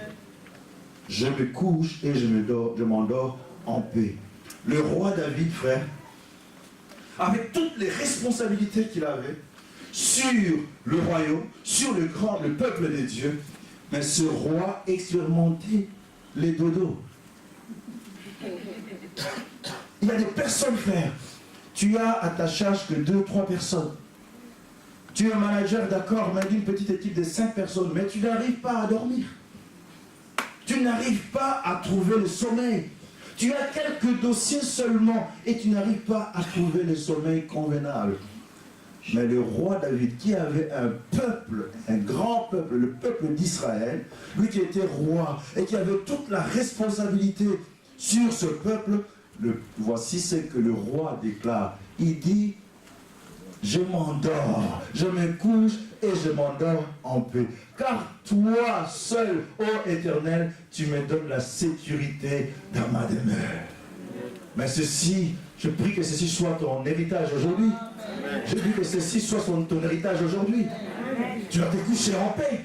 Je me couche et je m'endors en paix. Le roi David, frère, avec toutes les responsabilités qu'il avait sur le royaume, sur le peuple de Dieu, mais ce roi expérimentait les dodos. Il y a des personnes, frère, tu as à ta charge que 2-3 personnes. Tu es manager, d'accord, mais d'une petite équipe de 5 personnes, mais tu n'arrives pas à dormir. Tu n'arrives pas à trouver le sommeil. Tu as quelques dossiers seulement et tu n'arrives pas à trouver le sommeil convenable. Mais le roi David, qui avait un peuple, un grand peuple, le peuple d'Israël, lui qui était roi et qui avait toute la responsabilité sur ce peuple, voici ce que le roi déclare. Il dit, je m'endors, je me couche et je m'endors en paix. Car toi seul, ô Éternel, tu me donnes la sécurité dans ma demeure. Mais ceci, je prie que ceci soit ton héritage aujourd'hui. Je prie que ceci soit ton héritage aujourd'hui. Tu dois te coucher en paix.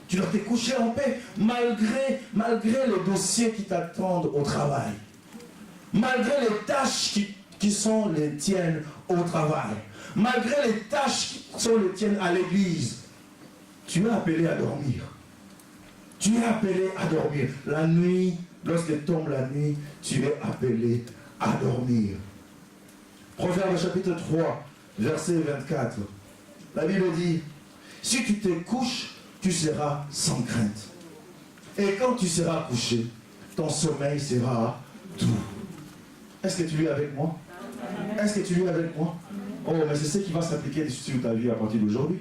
Tu dois te coucher en paix, malgré les dossiers qui t'attendent au travail. Malgré les tâches qui sont les tiennes au travail. Malgré les tâches qui sont les tiennes à l'église. Tu es appelé à dormir. Tu es appelé à dormir. La nuit, lorsque tombe la nuit, tu es appelé à dormir. Proverbe chapitre 3, verset 24. La Bible dit, si tu te couches, tu seras sans crainte. Et quand tu seras couché, ton sommeil sera doux. Est-ce que tu es avec moi? Est-ce que tu es avec moi? Oh, mais c'est ce qui va s'appliquer sur ta vie à partir d'aujourd'hui.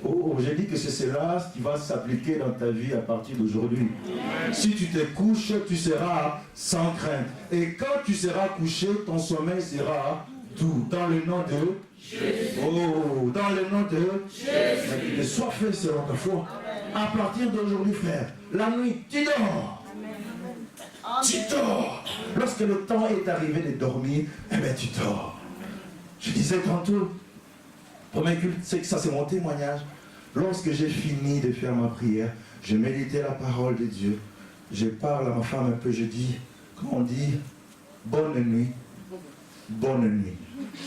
Oh, j'ai dit que c'est cela qui va s'appliquer dans ta vie à partir d'aujourd'hui. Si tu te couches, tu seras sans crainte. Et quand tu seras couché, ton sommeil sera doux. Dans le nom de Jésus. Oh, dans le nom de Jésus. Et sois fait selon ta foi. À partir d'aujourd'hui, frère, la nuit, tu dors. Tu dors. Lorsque le temps est arrivé de dormir, eh bien tu dors. Je disais tantôt, premier culte, c'est que ça c'est mon témoignage. Lorsque j'ai fini de faire ma prière, je méditais la parole de Dieu. Je parle à ma femme un peu, je dis, comment on dit, bonne nuit, bonne nuit.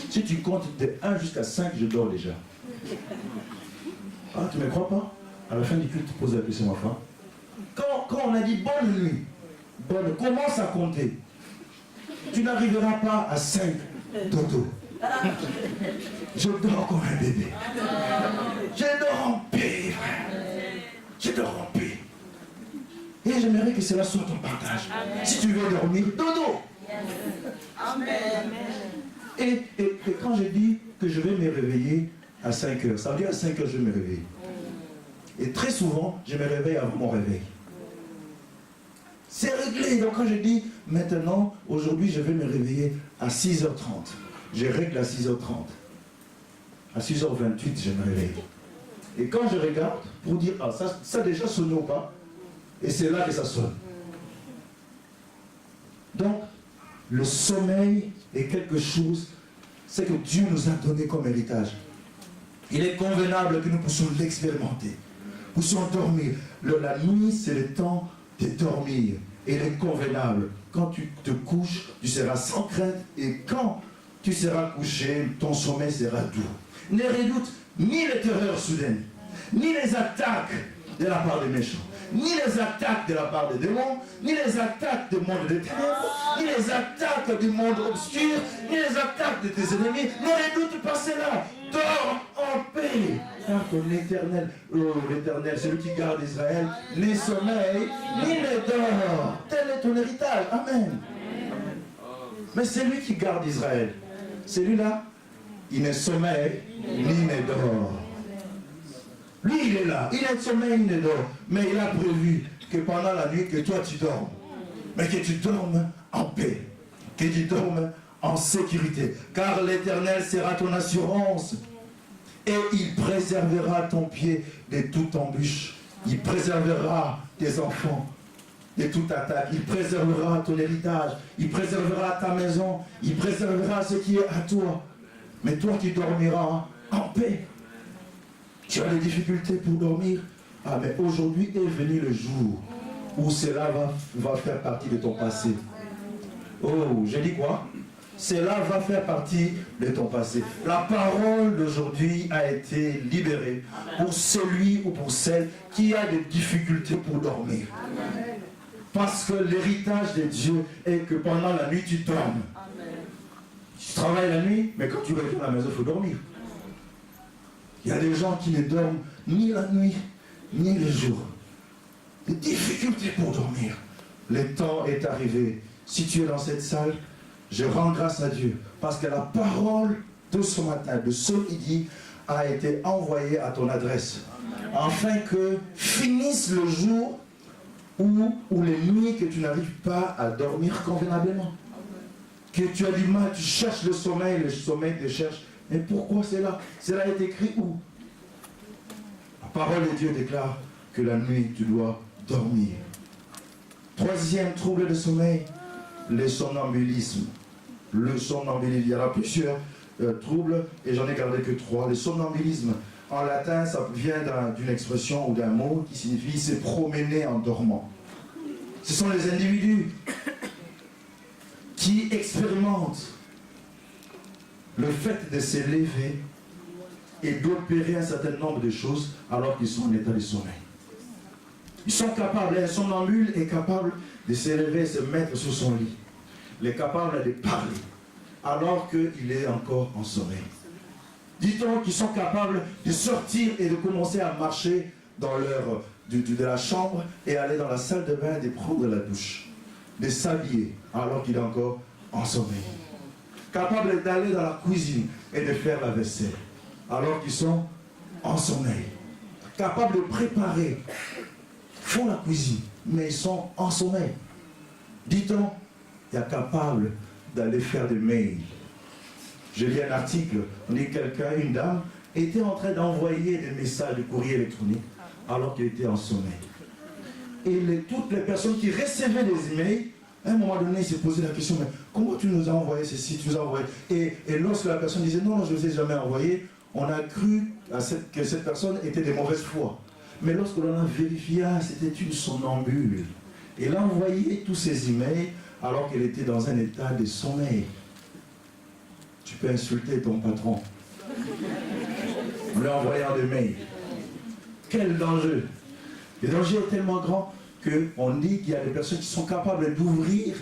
Si tu comptes de 1 jusqu'à 5, je dors déjà. Ah, tu ne me crois pas? À la fin du culte, pose la question à ma femme. Quand on a dit bonne nuit, commence à compter. Tu n'arriveras pas à 5 dodo. Je dors comme un bébé. Je dors en paix, frère. Je dors en paix. Et j'aimerais que cela soit ton partage. Si tu veux dormir, dodo. Amen. Et quand je dis que je vais me réveiller à 5 heures, ça veut dire à 5 heures je vais me réveiller. Et très souvent, je me réveille avant mon réveil. C'est réglé. Donc quand je dis maintenant, aujourd'hui je vais me réveiller à 6h30. Je règle à 6h30. À 6h28, je me réveille. Et quand je regarde, pour dire, ah, ça a déjà sonné ou pas, et c'est là que ça sonne. Donc, le sommeil est quelque chose, c'est que Dieu nous a donné comme héritage. Il est convenable que nous puissions l'expérimenter. Puissions dormir. La nuit, c'est le temps de dormir. et le convenable. Quand tu te couches, tu seras sans crainte, et quand tu seras couché, ton sommeil sera doux. Ne redoute ni les terreurs soudaines, ni les attaques de la part des méchants, ni les attaques de la part des démons, ni les attaques du monde des ténèbres, ni les attaques du monde obscur, ni les attaques de tes ennemis. Ne redoute pas cela. Dors en paix. Car ton éternel, l'éternel, celui qui garde Israël, ni sommeille, ni ne dort. Tel est ton héritage. Amen. Mais c'est lui qui garde Israël. Celui-là, il ne sommeille, ni ne dort. Lui, il est là. Il ne sommeille, il ne dort. Mais il a prévu que pendant la nuit, que toi, tu dormes. Mais que tu dormes en paix. Que tu dormes en sécurité. Car l'Éternel sera ton assurance. Et il préservera ton pied de toute embûche. Il préservera tes enfants de toute attaque. Il préservera ton héritage. Il préservera ta maison. Il préservera ce qui est à toi. Mais toi, tu dormiras en paix. Tu as des difficultés pour dormir. Ah, mais aujourd'hui est venu le jour où cela va faire partie de ton passé. Oh, j'ai dit quoi? Cela va faire partie de ton passé. La parole d'aujourd'hui a été libérée pour celui ou pour celle qui a des difficultés pour dormir. Parce que l'héritage de Dieu est que pendant la nuit, tu dormes. Tu travailles la nuit, mais quand tu reviens à la maison, il faut dormir. Il y a des gens qui ne dorment ni la nuit, ni le jour. Des difficultés pour dormir. Le temps est arrivé. Si tu es dans cette salle, je rends grâce à Dieu. Parce que la parole de ce matin, de ce midi, a été envoyée à ton adresse. Afin que finisse le jour ou les nuits que tu n'arrives pas à dormir convenablement. Que tu as du mal, tu cherches le sommeil te cherche. Mais pourquoi c'est là? Cela est écrit où? La parole de Dieu déclare que la nuit, tu dois dormir. Troisième trouble de sommeil, le somnambulisme. Le somnambulisme, il y en a plusieurs troubles et j'en ai gardé que 3. Le somnambulisme, en latin, ça vient d'une expression ou d'un mot qui signifie se promener en dormant. Ce sont les individus qui expérimentent le fait de se lever et d'opérer un certain nombre de choses alors qu'ils sont en état de sommeil. Ils sont capables, un somnambule est capable de se lever et se mettre sur son lit. Il est capable de parler alors qu'il est encore en sommeil. Dit-on qu'ils sont capables de sortir et de commencer à marcher dans de la chambre et aller dans la salle de bain, de prendre la douche, de s'habiller alors qu'il est encore en sommeil. Capables d'aller dans la cuisine et de faire la vaisselle alors qu'ils sont en sommeil. Capables de préparer, font la cuisine, mais ils sont en sommeil. Dit-on, il est capable d'aller faire des mails. Je lis un article, on dit quelqu'un, une dame, était en train d'envoyer des messages de courrier électronique alors qu'il était en sommeil. Et toutes les personnes qui recevaient des emails, à un moment donné, il s'est posé la question, mais comment tu nous as envoyé ceci, tu nous as envoyé. Et lorsque la personne disait, non, je ne vous ai jamais envoyé, on a cru que cette personne était de mauvaise foi. Mais lorsque l'on a vérifié, c'était une somnambule. Et elle a envoyé tous ces emails alors qu'elle était dans un état de sommeil. Tu peux insulter ton patron. On lui a envoyé un email. Quel danger! Le danger est tellement grand qu'on dit qu'il y a des personnes qui sont capables d'ouvrir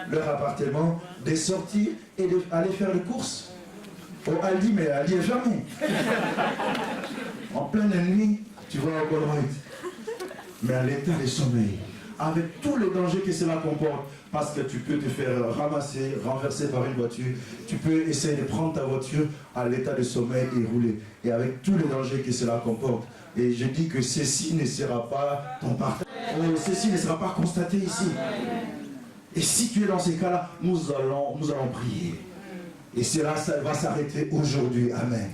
leur appartement, de sortir et d'aller faire les courses. Oh, Aldi, mais Aldi est jamais. En pleine nuit, tu vas au Colruyt. Mais à l'état de sommeil, avec tous les dangers que cela comporte, parce que tu peux te faire ramasser, renverser par une voiture, tu peux essayer de prendre ta voiture à l'état de sommeil et rouler. Et avec tous les dangers que cela comporte. Et je dis que ceci ne sera pas ton partage. Ceci ne sera pas constaté ici. Et si tu es dans ces cas-là, nous allons prier. Et cela ça va s'arrêter aujourd'hui. Amen.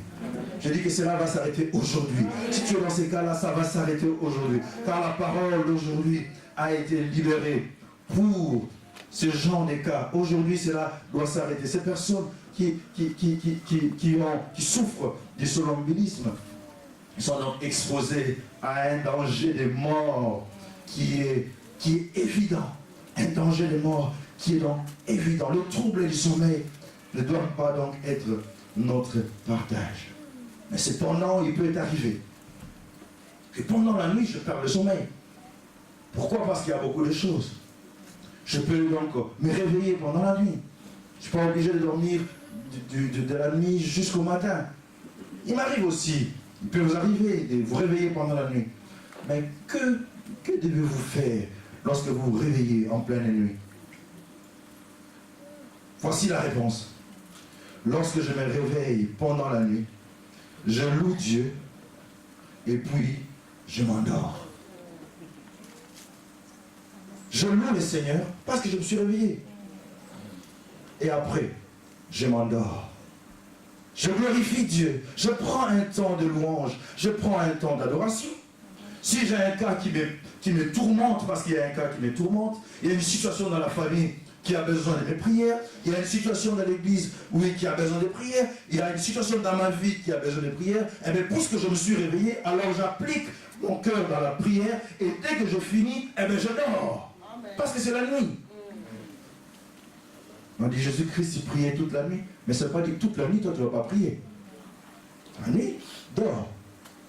Je dis que cela va s'arrêter aujourd'hui. Si tu es dans ces cas-là, ça va s'arrêter aujourd'hui. Car la parole d'aujourd'hui a été libérée pour ce genre de cas. Aujourd'hui, cela doit s'arrêter. Ces personnes qui souffrent du somnambulisme sont donc exposées à un danger de mort qui est évident. un danger de mort qui est donc évident. Le trouble du sommeil ne doit pas donc être notre partage. Mais cependant, il peut arriver que pendant la nuit, je perds le sommeil. Pourquoi? Parce qu'il y a beaucoup de choses. Je peux donc me réveiller pendant la nuit. Je ne suis pas obligé de dormir de la nuit jusqu'au matin. Il m'arrive aussi, il peut vous arriver de vous réveiller pendant la nuit. Mais que devez-vous faire lorsque vous vous réveillez en pleine nuit? Voici la réponse. Lorsque je me réveille pendant la nuit, je loue Dieu et puis je m'endors. Je loue le Seigneur parce que je me suis réveillé. Et après, je m'endors. Je glorifie Dieu. Je prends un temps de louange. Je prends un temps d'adoration. Si j'ai un cas qui me tourmente, parce qu'il y a un cas qui me tourmente, il y a une situation dans la famille qui a besoin de mes prières, il y a une situation dans l'église, oui, qui a besoin de prières, il y a une situation dans ma vie qui a besoin de prières, et bien puisque je me suis réveillé, alors j'applique mon cœur dans la prière, et dès que je finis, eh bien je dors. Parce que c'est la nuit. On dit Jésus-Christ, il priait toute la nuit, mais ce n'est pas dit que toute la nuit, toi, tu ne vas pas prier. La nuit, dors.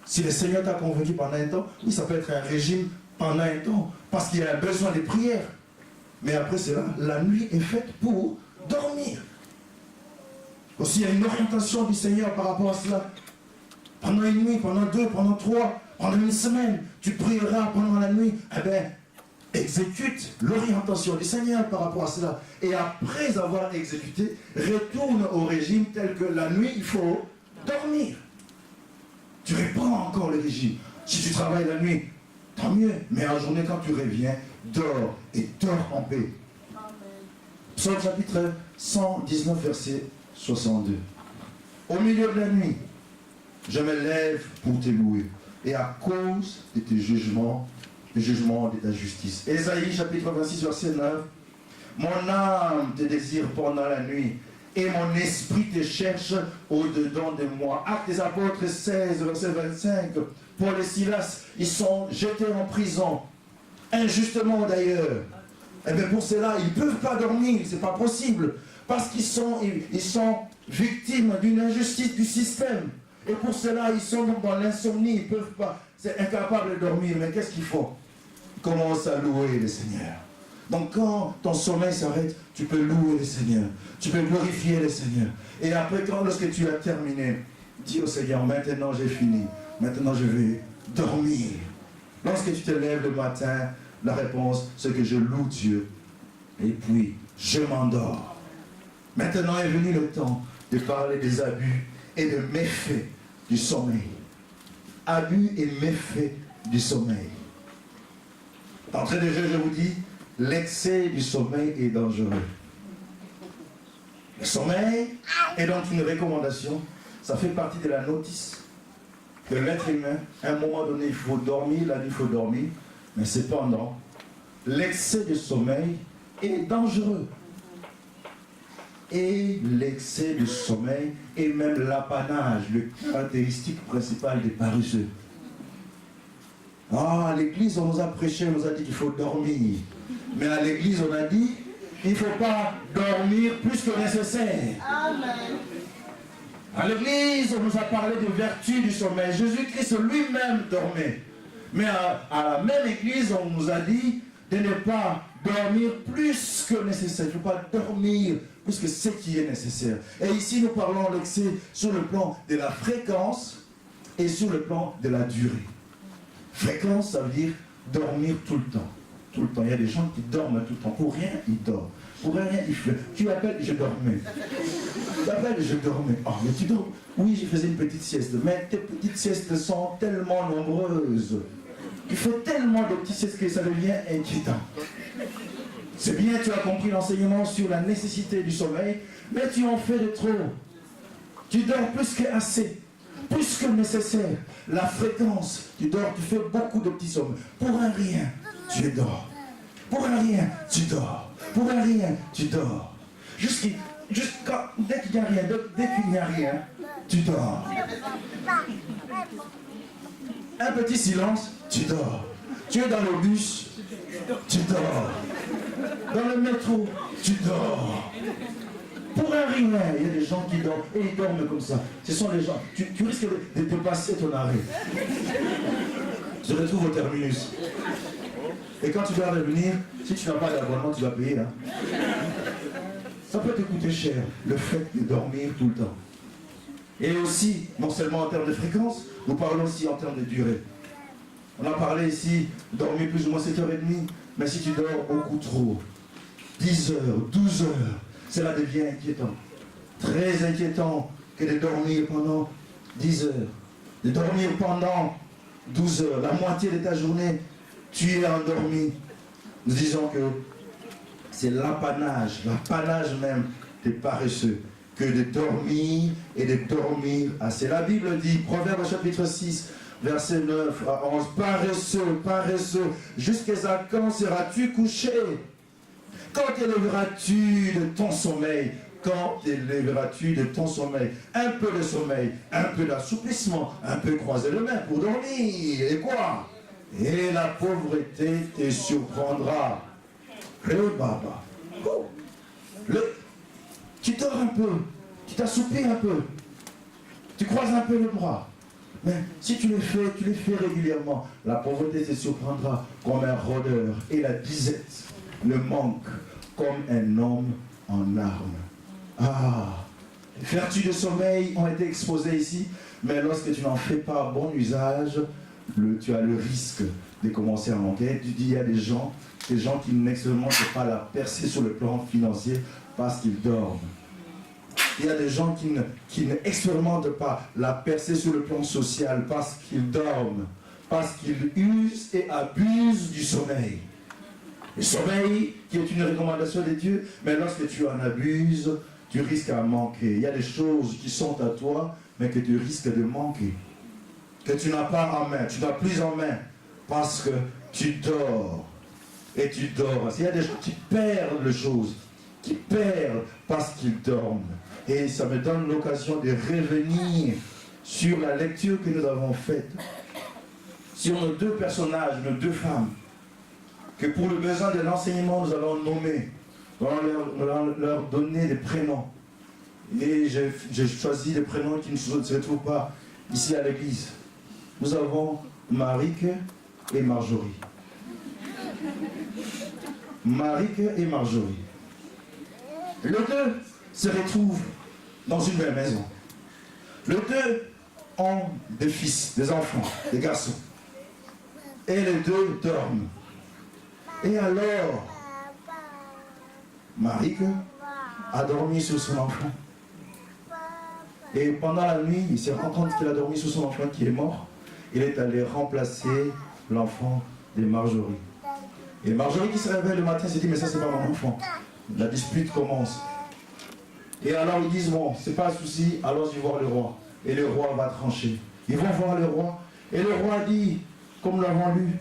Si le Seigneur t'a convaincu pendant un temps, oui, ça peut être un régime pendant un temps, parce qu'il y a un besoin de prière. Mais après cela, la nuit est faite pour dormir. Aussi, il y a une orientation du Seigneur par rapport à cela. Pendant une nuit, pendant deux, pendant trois, pendant une semaine, tu prieras pendant la nuit. Eh bien, exécute l'orientation du Seigneur par rapport à cela. Et après avoir exécuté, retourne au régime tel que la nuit, il faut dormir. Tu reprends encore le régime. Si tu travailles la nuit, tant mieux. Mais en journée, quand tu reviens, dors et dors en paix. Psaume chapitre 119, verset 62. Au milieu de la nuit, je me lève pour te louer. Et à cause de tes jugements, le jugement de ta justice. Ésaïe chapitre 26, verset 9. Mon âme te désire pendant la nuit, et mon esprit te cherche au-dedans de moi. Actes des apôtres 16, verset 25. Paul et Silas, ils sont jetés en prison, injustement d'ailleurs. Et bien pour cela, ils ne peuvent pas dormir, c'est pas possible, parce qu'ils sont victimes d'une injustice du système. Et pour cela, ils sont donc dans l'insomnie, ils ne peuvent pas, c'est incapable de dormir. Mais qu'est-ce qu'il faut? Commence à louer le Seigneur. Donc quand ton sommeil s'arrête, tu peux louer le Seigneur. Tu peux glorifier le Seigneur. Et après, lorsque tu as terminé, dis au Seigneur, maintenant j'ai fini. Maintenant je vais dormir. Lorsque tu te lèves le matin, la réponse, c'est que je loue Dieu. Et puis, je m'endors. Maintenant est venu le temps de parler des abus et des méfaits du sommeil. Abus et méfaits du sommeil. D'entrée de jeu, je vous dis, l'excès du sommeil est dangereux. Le sommeil est donc une recommandation. Ça fait partie de la notice de l'être humain. À un moment donné, il faut dormir, la nuit, il faut dormir. Mais cependant, l'excès de sommeil est dangereux. Et l'excès de sommeil est même l'apanage, le caractéristique principal des paresseux. Ah, à l'église, on nous a prêché, on nous a dit qu'il faut dormir. Mais à l'église, on a dit qu'il ne faut pas dormir plus que nécessaire. Amen. À l'église, on nous a parlé de vertu du sommeil. Jésus-Christ lui-même dormait. Mais à la même église, on nous a dit de ne pas dormir plus que nécessaire. Il ne faut pas dormir plus que ce qui est nécessaire. Et ici, nous parlons l'excès sur le plan de la fréquence et sur le plan de la durée. Fréquence, ça veut dire dormir tout le temps. Tout le temps. Il y a des gens qui dorment tout le temps. Pour rien, ils dorment. Pour rien, ils font. Tu appelles, je dormais. Tu appelles, je dormais. Oh, mais tu dors. Oui, je faisais une petite sieste. Mais tes petites siestes sont tellement nombreuses. Tu fais tellement de petites siestes que ça devient inquiétant. C'est bien, tu as compris l'enseignement sur la nécessité du sommeil, mais tu en fais de trop. Tu dors plus que assez. Plus que nécessaire. La fréquence, tu dors, tu fais beaucoup de petits sommeils. Pour un rien, tu dors. Pour un rien, tu dors. Pour un rien, tu dors. Dès qu'il n'y a rien, dès qu'il n'y a rien, tu dors. Un petit silence, tu dors. Tu es dans le bus, tu dors. Dans le métro, tu dors. Pour un rien, il y a des gens qui dorment et ils dorment comme ça. Ce sont les gens. Tu risques de passer ton arrêt. Tu te retrouves au terminus. Et quand tu dois revenir, si tu n'as pas d'abonnement, tu vas payer. Hein. Ça peut te coûter cher, le fait de dormir tout le temps. Et aussi, non seulement en termes de fréquence, nous parlons aussi en termes de durée. On a parlé ici, dormir plus ou moins 7h30, mais si tu dors beaucoup trop, 10 heures, 12 heures, cela devient inquiétant. Très inquiétant que de dormir pendant 10 heures, de dormir pendant 12 heures, la moitié de ta journée, tu es endormi. Nous disons que c'est l'apanage même des paresseux, que de dormir et de dormir assez. La Bible dit, Proverbe chapitre 6, verset 9 à 11, paresseux, paresseux, jusqu'à quand seras-tu couché? Quand élèveras-tu de ton sommeil? Quand élèveras-tu de ton sommeil? Un peu de sommeil, un peu d'assouplissement, un peu croiser les mains pour dormir. Et quoi? Et la pauvreté te surprendra. Le baba. Tu dors un peu, tu t'assoupis un peu, tu croises un peu le bras. Mais si tu le fais régulièrement, la pauvreté te surprendra comme un rôdeur et la disette, le manque, comme un homme en armes. Ah, les vertus de sommeil ont été exposées ici, mais lorsque tu n'en fais pas bon usage, tu as le risque de commencer à manquer. Tu dis, il y a des gens qui n'expérimentent pas la percée sur le plan financier parce qu'ils dorment. Il y a des gens qui n'expérimentent pas la percée sur le plan social parce qu'ils dorment, parce qu'ils usent et abusent du sommeil. Le sommeil qui est une recommandation de Dieu, mais lorsque tu en abuses, tu risques à manquer. Il y a des choses qui sont à toi, mais que tu risques de manquer. Que tu n'as pas en main, tu n'as plus en main, parce que tu dors. Et tu dors. Il y a des gens qui perdent les choses, qui perdent parce qu'ils dorment. Et ça me donne l'occasion de revenir sur la lecture que nous avons faite, sur nos deux personnages, nos deux femmes, que pour le besoin de l'enseignement, nous allons nommer, nous allons leur donner des prénoms. Et j'ai choisi des prénoms qui ne se retrouvent pas ici à l'église. Nous avons Marique et Marjorie. Marique et Marjorie. Les deux se retrouvent dans une même maison. Les deux ont des fils, des enfants, des garçons. Et les deux dorment. Et alors, Marique a dormi sur son enfant. Et pendant la nuit, il s'est rendu compte qu'il a dormi sur son enfant qui est mort. Il est allé remplacer l'enfant de Marjorie. Et Marjorie qui se réveille le matin s'est dit, mais ça c'est pas mon enfant. La dispute commence. Et alors ils disent, bon, c'est pas un souci, allons y voir le roi. Et le roi va trancher. Ils vont voir le roi. Et le roi dit, comme nous l'avons lu,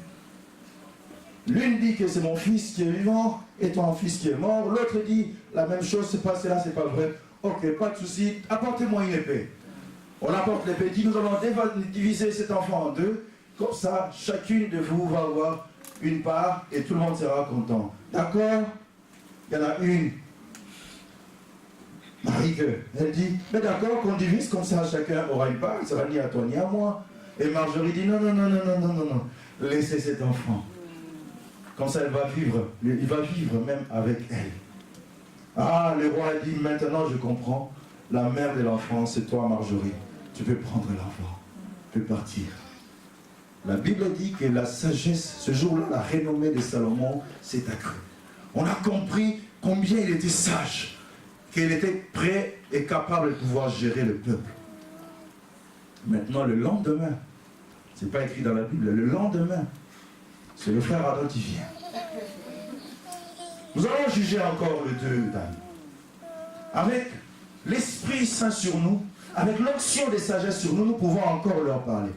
l'une dit que c'est mon fils qui est vivant et ton fils qui est mort. L'autre dit, la même chose, c'est pas cela, c'est pas vrai. Ok, pas de souci, apportez-moi une épée. On apporte l'épée, dit, nous allons diviser cet enfant en deux. Comme ça, chacune de vous va avoir une part et tout le monde sera content. D'accord? Il y en a une. Marique, elle dit, mais d'accord, qu'on divise comme ça, chacun aura une part, il ne sera ni à toi ni à moi. Et Marjorie dit, non, non, non, non, non, non, non, non, laissez cet enfant. Comme ça, il va vivre même avec elle. Ah, le roi a dit, maintenant je comprends, la mère de l'enfant, c'est toi Marjorie. Tu peux prendre l'enfant, tu peux partir. La Bible dit que la sagesse, ce jour-là, la renommée de Salomon s'est accrue. On a compris combien il était sage, qu'il était prêt et capable de pouvoir gérer le peuple. Maintenant, le lendemain, ce n'est pas écrit dans la Bible, le lendemain, c'est le frère Adam qui vient. Nous allons juger encore les deux dames. Avec l'Esprit Saint sur nous, avec l'onction des sagesses sur nous, nous pouvons encore leur parler.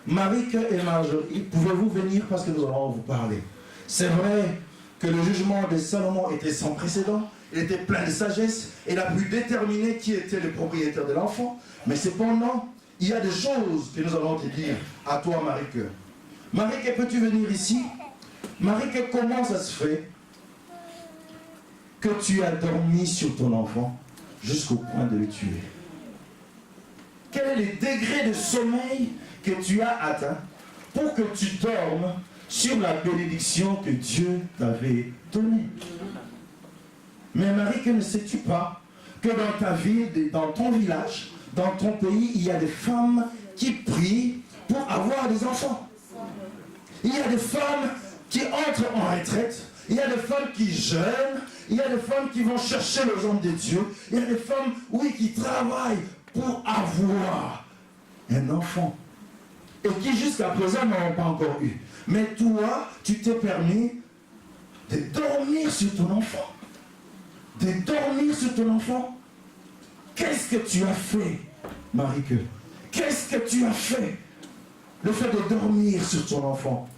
Marique et Marjorie, pouvez-vous venir parce que nous allons vous parler. C'est vrai que le jugement de Salomon était sans précédent, il était plein de sagesse, et il a pu déterminer qui était le propriétaire de l'enfant, mais cependant, il y a des choses que nous allons te dire à toi, Marique. Marique, peux-tu venir ici? Marique, comment ça se fait que tu as dormi sur ton enfant jusqu'au point de le tuer? Quel est le degré de sommeil que tu as atteint pour que tu dormes sur la bénédiction que Dieu t'avait donnée? Mais Marie, que ne sais-tu pas que dans ta ville, dans ton village, dans ton pays, il y a des femmes qui prient pour avoir des enfants. Il y a des femmes qui entrent en retraite. Il y a des femmes qui jeûnent. Il y a des femmes qui vont chercher le genre de Dieu. Il y a des femmes, oui, qui travaillent pour avoir un enfant. Et qui jusqu'à présent n'en ont pas encore eu. Mais toi, tu t'es permis de dormir sur ton enfant. De dormir sur ton enfant. Qu'est-ce que tu as fait, Marie-Que? Qu'est-ce que tu as fait? Le fait de dormir sur ton enfant.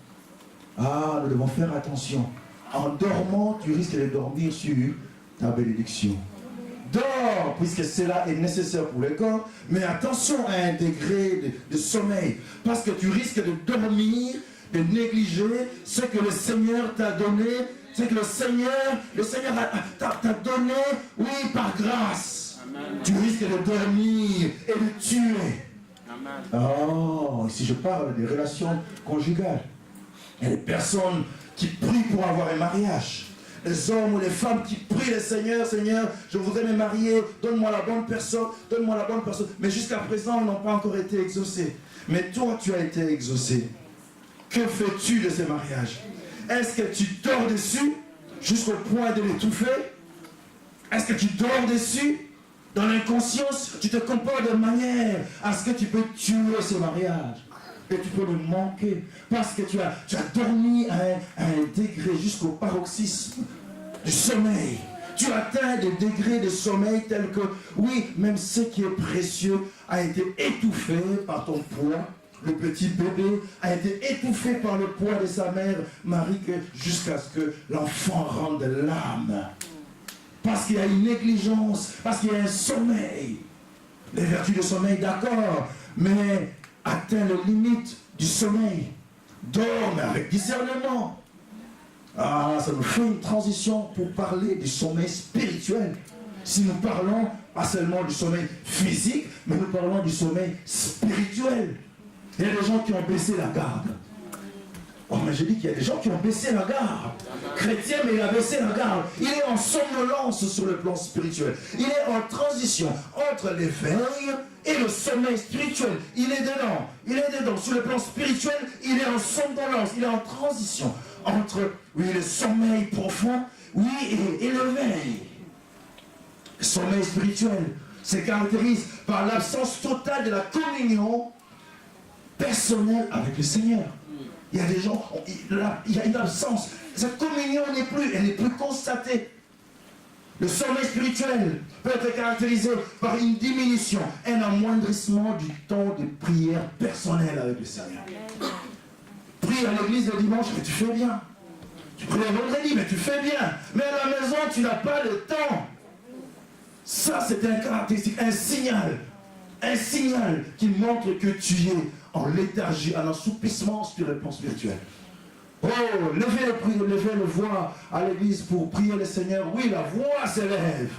Ah, nous devons faire attention. En dormant, tu risques de dormir sur ta bénédiction. Dors, puisque cela est nécessaire pour le corps, mais attention à un degré de sommeil, parce que tu risques de dormir, de négliger ce que le Seigneur t'a donné, ce que le Seigneur t'a donné, oui, par grâce. Amen. Tu risques de dormir et de tuer. Amen. Oh, ici je parle des relations conjugales. Il y a des personnes qui prient pour avoir un mariage. Les hommes ou les femmes qui prient le Seigneur, Seigneur, je voudrais me marier, donne-moi la bonne personne, donne-moi la bonne personne. Mais jusqu'à présent, ils n'ont pas encore été exaucés. Mais toi, tu as été exaucé. Que fais-tu de ces mariages? Est-ce que tu dors dessus jusqu'au point de l'étouffer? Est-ce que tu dors dessus? Dans l'inconscience, tu te comportes de manière à ce que tu peux tuer ce mariage. Et tu peux le manquer. Parce que tu as dormi à un degré jusqu'au paroxysme du sommeil. Tu atteins des degrés de sommeil tels que, oui, même ce qui est précieux a été étouffé par ton poids. Le petit bébé a été étouffé par le poids de sa mère, Marie, jusqu'à ce que l'enfant rende l'âme. Parce qu'il y a une négligence, parce qu'il y a un sommeil. Les vertus du sommeil, d'accord, mais atteint les limites du sommeil. Dors, mais avec discernement. Ah, ça nous fait une transition pour parler du sommeil spirituel. Si nous parlons pas seulement du sommeil physique, mais nous parlons du sommeil spirituel. Il y a des gens qui ont baissé la garde. Oh, mais je dis qu'il y a des gens qui ont baissé la garde. Chrétien, mais il a baissé la garde. Il est en somnolence sur le plan spirituel. Il est en transition entre l'éveil et le sommeil spirituel. Il est dedans. Il est dedans. Sur le plan spirituel, il est en somnolence. Il est en transition entre, oui, le sommeil profond, oui, et l'éveil. Le sommeil spirituel se caractérise par l'absence totale de la communion personnelle avec le Seigneur. Il y a des gens, il y a une absence. Cette communion elle n'est plus constatée. Le sommeil spirituel peut être caractérisé par une diminution, un amoindrissement du temps de prière personnelle avec le Seigneur. Prie à l'église le dimanche, mais tu fais bien. Tu pries le vendredi, mais tu fais bien. Mais à la maison, tu n'as pas le temps. Ça, c'est un caractéristique, un signal qui montre que tu es en léthargie, en assoupissement sur le plan spirituel. Oh, levez le voix à l'église pour prier le Seigneur. Oui, la voix s'élève.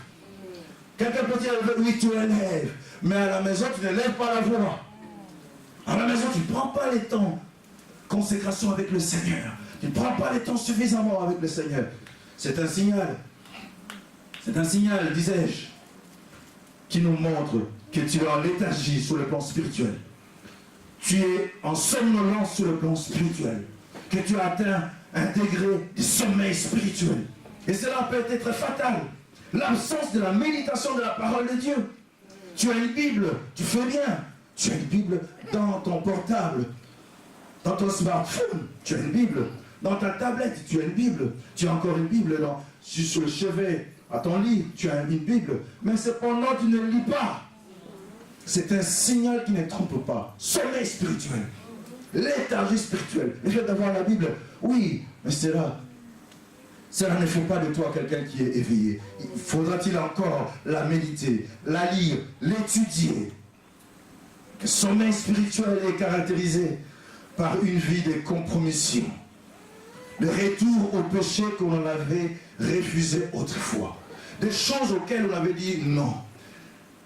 Quelqu'un peut dire, oui, tu élèves. Mais à la maison, tu ne lèves pas la voix. À la maison, tu ne prends pas les temps. Consécration avec le Seigneur. Tu ne prends pas les temps suffisamment avec le Seigneur. C'est un signal. C'est un signal, disais-je, qui nous montre que tu es en léthargie sur le plan spirituel. Tu es en somnolence sur le plan spirituel. Que tu as atteint un degré de sommeil spirituel. Et cela peut être fatal. L'absence de la méditation de la parole de Dieu. Tu as une Bible, tu fais bien. Tu as une Bible dans ton portable, dans ton smartphone, tu as une Bible. Dans ta tablette, tu as une Bible. Tu as encore une Bible sur le chevet, à ton lit, tu as une Bible. Mais cependant, tu ne lis pas. C'est un signal qui ne trompe pas. Sommeil spirituel. Léthargie spirituelle. Le fait d'avoir la Bible, oui, mais cela ne fait pas de toi quelqu'un qui est éveillé. Faudra-t-il encore la méditer, la lire, l'étudier? Le sommeil spirituel est caractérisé par une vie de compromission. Le retour au péché qu'on avait refusé autrefois. Des choses auxquelles on avait dit non.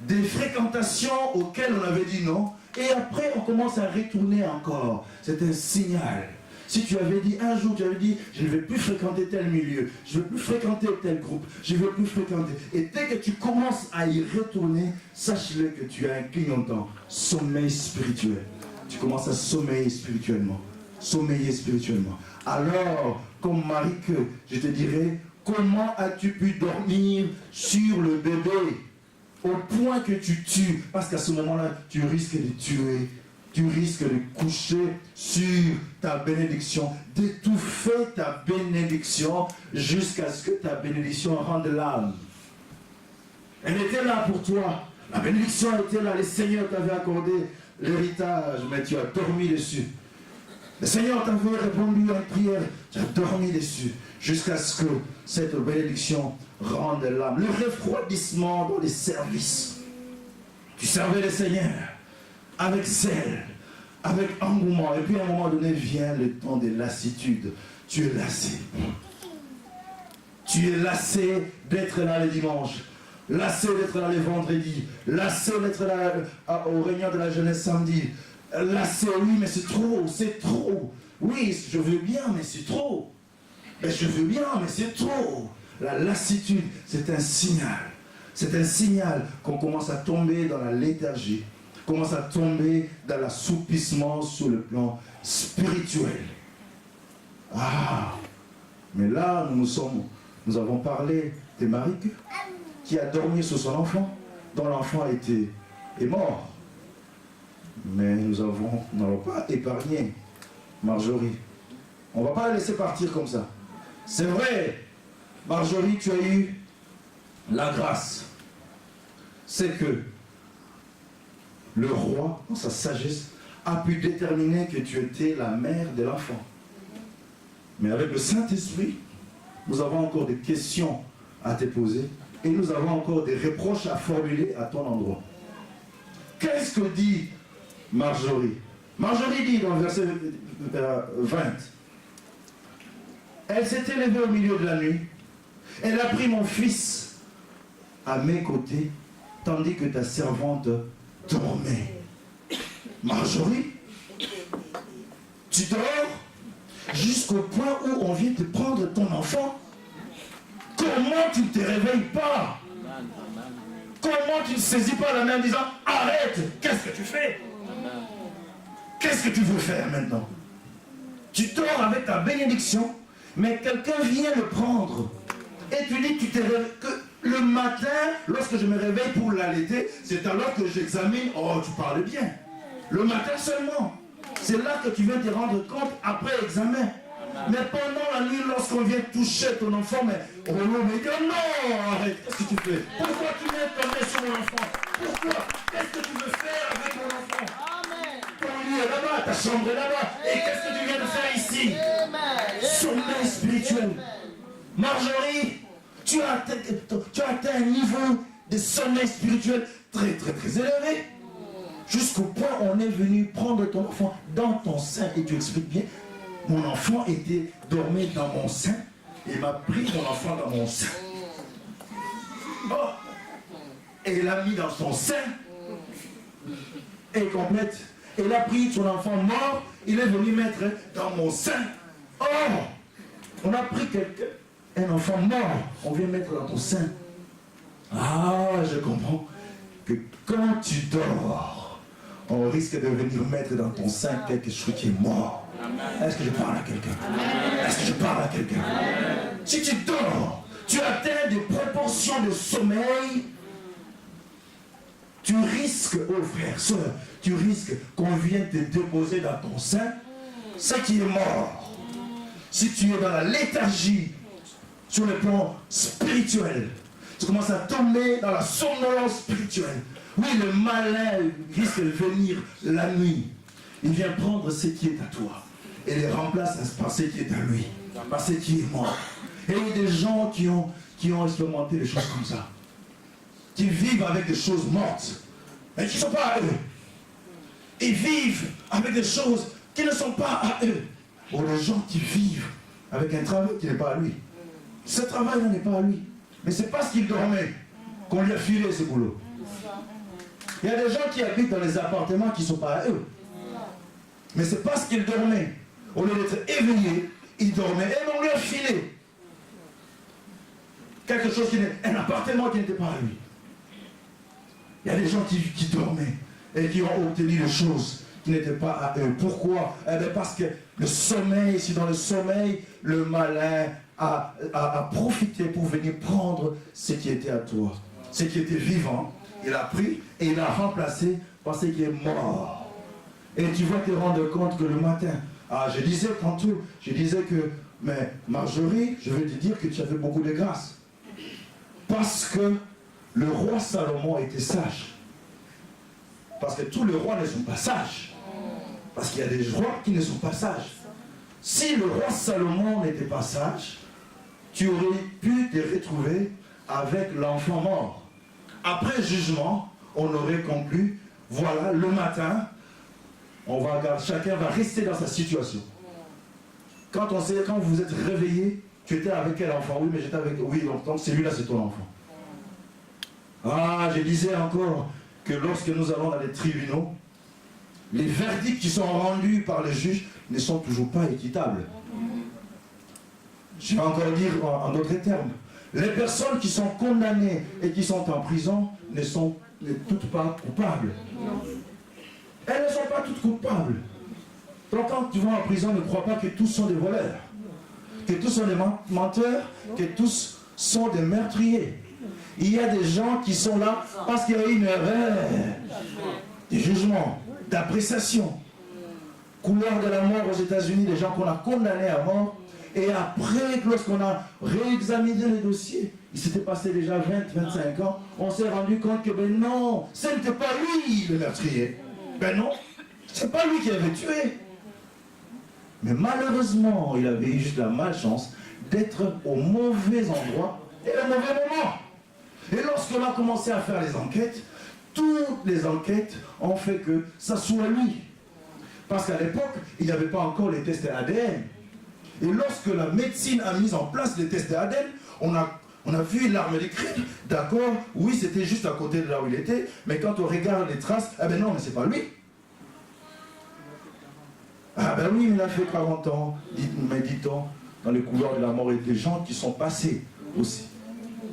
Des fréquentations auxquelles on avait dit non. Et après, on commence à retourner encore. C'est un signal. Si tu avais dit, un jour, tu avais dit, je ne vais plus fréquenter tel milieu, je ne vais plus fréquenter tel groupe, je ne vais plus fréquenter. Et dès que tu commences à y retourner, sache-le que tu as un clignotant, sommeil spirituel. Tu commences à sommeiller spirituellement. Sommeiller spirituellement. Alors, comme Marie-Que, je te dirais, comment as-tu pu dormir sur le bébé au point que tu tues? Parce qu'à ce moment-là, tu risques de tuer. Tu risques de coucher sur ta bénédiction, d'étouffer ta bénédiction jusqu'à ce que ta bénédiction rende l'âme. Elle était là pour toi. La bénédiction était là. Le Seigneur t'avait accordé l'héritage, mais tu as dormi dessus. Le Seigneur t'avait répondu à une prière, tu as dormi dessus, jusqu'à ce que cette bénédiction rende l'âme. Le refroidissement dans les services. Tu servais le Seigneur avec zèle, avec engouement. Et puis à un moment donné vient le temps de lassitude. Tu es lassé. Tu es lassé d'être là le dimanche. Lassé d'être là le vendredi. Lassé d'être là au réunion de la jeunesse samedi. Lassé, oui, mais c'est trop, c'est trop. Oui, je veux bien, mais c'est trop. Mais je veux bien, mais c'est trop. La lassitude, c'est un signal. C'est un signal qu'on commence à tomber dans la léthargie, commence à tomber dans l'assoupissement sur le plan spirituel. Ah, mais là, nous avons parlé de Marie-Que, qui a dormi sur son enfant, dont l'enfant est mort. Mais nous n'avons pas épargné Marjorie. On ne va pas la laisser partir comme ça. C'est vrai, Marjorie, tu as eu la grâce. C'est que le roi, dans sa sagesse, a pu déterminer que tu étais la mère de l'enfant. Mais avec le Saint-Esprit, nous avons encore des questions à te poser et nous avons encore des reproches à formuler à ton endroit. Qu'est-ce que dit Marjorie? Marjorie dit dans le verset 20, elle s'était levée au milieu de la nuit, elle a pris mon fils à mes côtés, tandis que ta servante dormait. Marjorie, tu dors jusqu'au point où on vient te prendre ton enfant. Comment tu ne te réveilles pas? Comment tu ne saisis pas la main en disant arrête, qu'est-ce que tu fais? Qu'est-ce que tu veux faire maintenant? Tu dors avec ta bénédiction, mais quelqu'un vient le prendre. Et tu dis que tu te réveilles, que le matin, lorsque je me réveille pour l'allaiter, c'est alors que j'examine. Oh, tu parles bien. Le matin seulement. C'est là que tu viens te rendre compte après examen. Mais pendant la nuit, lorsqu'on vient toucher ton enfant, mais on me dit non, arrête, qu'est-ce que tu fais? Pourquoi tu viens tomber sur mon enfant? Pourquoi? Qu'est-ce que tu veux faire avec mon enfant? Ton lit est là-bas, ta chambre est là-bas. Et qu'est-ce que tu viens de faire ici? Sommeil spirituel. Marjorie, tu as atteint un niveau de sommeil spirituel très très très élevé. Jusqu'au point où on est venu prendre ton enfant dans ton sein. Et tu expliques bien, mon enfant dormait dans mon sein. Et m'a pris mon enfant dans mon sein. Oh. Et il l'a mis dans son sein. Et complète. Et il a pris son enfant mort. Il est venu mettre dans mon sein. Oh, on a pris un enfant mort. On vient mettre dans ton sein. Ah, je comprends que quand tu dors, on risque de venir mettre dans ton sein quelque chose qui est mort. Est-ce que je parle à quelqu'un? Est-ce que je parle à quelqu'un? Si tu dors, tu atteins des proportions de sommeil, tu risques, oh frère, soeur, tu risques qu'on vienne te déposer dans ton sein ce qui est mort. Si tu es dans la léthargie, sur le plan spirituel, tu commences à tomber dans la somnolence spirituelle. Oui, le malin risque de venir la nuit. Il vient prendre ce qui est à toi et les remplace par ce qui est à lui, par ce qui est mort. Et il y a des gens qui ont expérimenté des choses comme ça, qui vivent avec des choses mortes, mais qui ne sont pas à eux. Ils vivent avec des choses qui ne sont pas à eux. Ou les gens qui vivent avec un travail qui n'est pas à lui. Ce travail-là n'est pas à lui. Mais c'est parce qu'il dormait qu'on lui a filé ce boulot. Il y a des gens qui habitent dans les appartements qui ne sont pas à eux. Mais c'est parce qu'ils dormaient. Au lieu d'être éveillés, ils dormaient et on lui a filé quelque chose un appartement qui n'était pas à lui. Il y a des gens qui dormaient et qui ont obtenu des choses qui n'étaient pas à eux. Pourquoi? Eh bien parce que le sommeil, si dans le sommeil, le malin a profité pour venir prendre ce qui était à toi. Ce qui était vivant, il a pris et il a remplacé par ce qui est mort. Et tu vas te rendre compte que le matin, je disais tantôt, mais Marjorie, je veux te dire que tu avais beaucoup de grâce. Parce que le roi Salomon était sage. Parce que tous les rois ne sont pas sages. Parce qu'il y a des rois qui ne sont pas sages. Si le roi Salomon n'était pas sage, tu aurais pu te retrouver avec l'enfant mort. Après jugement, on aurait conclu, voilà, le matin, chacun va rester dans sa situation. Quand vous êtes réveillé, tu étais avec quel enfant? Oui, mais j'étais avec... Oui, donc celui-là, c'est ton enfant. Je disais encore que lorsque nous allons dans les tribunaux, les verdicts qui sont rendus par les juges ne sont toujours pas équitables. Je vais encore dire en d'autres termes. Les personnes qui sont condamnées et qui sont en prison ne sont toutes pas coupables. Elles ne sont pas toutes coupables. Donc quand tu vas en prison, ne crois pas que tous sont des voleurs, que tous sont des menteurs, que tous sont des meurtriers. Il y a des gens qui sont là parce qu'il y a une erreur de jugement, d'appréciation. Couloir de la mort aux États-Unis, des gens qu'on a condamnés à mort. Et après, lorsqu'on a réexaminé les dossiers, il s'était passé déjà 20-25 ans, on s'est rendu compte que ben non, ce n'était pas lui le meurtrier. Ben non, c'est pas lui qui avait tué. Mais malheureusement, il avait eu juste la malchance d'être au mauvais endroit et au mauvais moment. Et lorsqu'on a commencé à faire les enquêtes, toutes les enquêtes ont fait que ça soit lui. Parce qu'à l'époque, il n'y avait pas encore les tests ADN. Et lorsque la médecine a mis en place les tests ADN, on a vu l'arme des crimes. D'accord, oui, c'était juste à côté de là où il était, mais quand on regarde les traces, ben non, mais c'est pas lui. Ben oui, mais il a fait 40 ans, mais dit-on, dans les couloirs de la mort, et des gens qui sont passés aussi,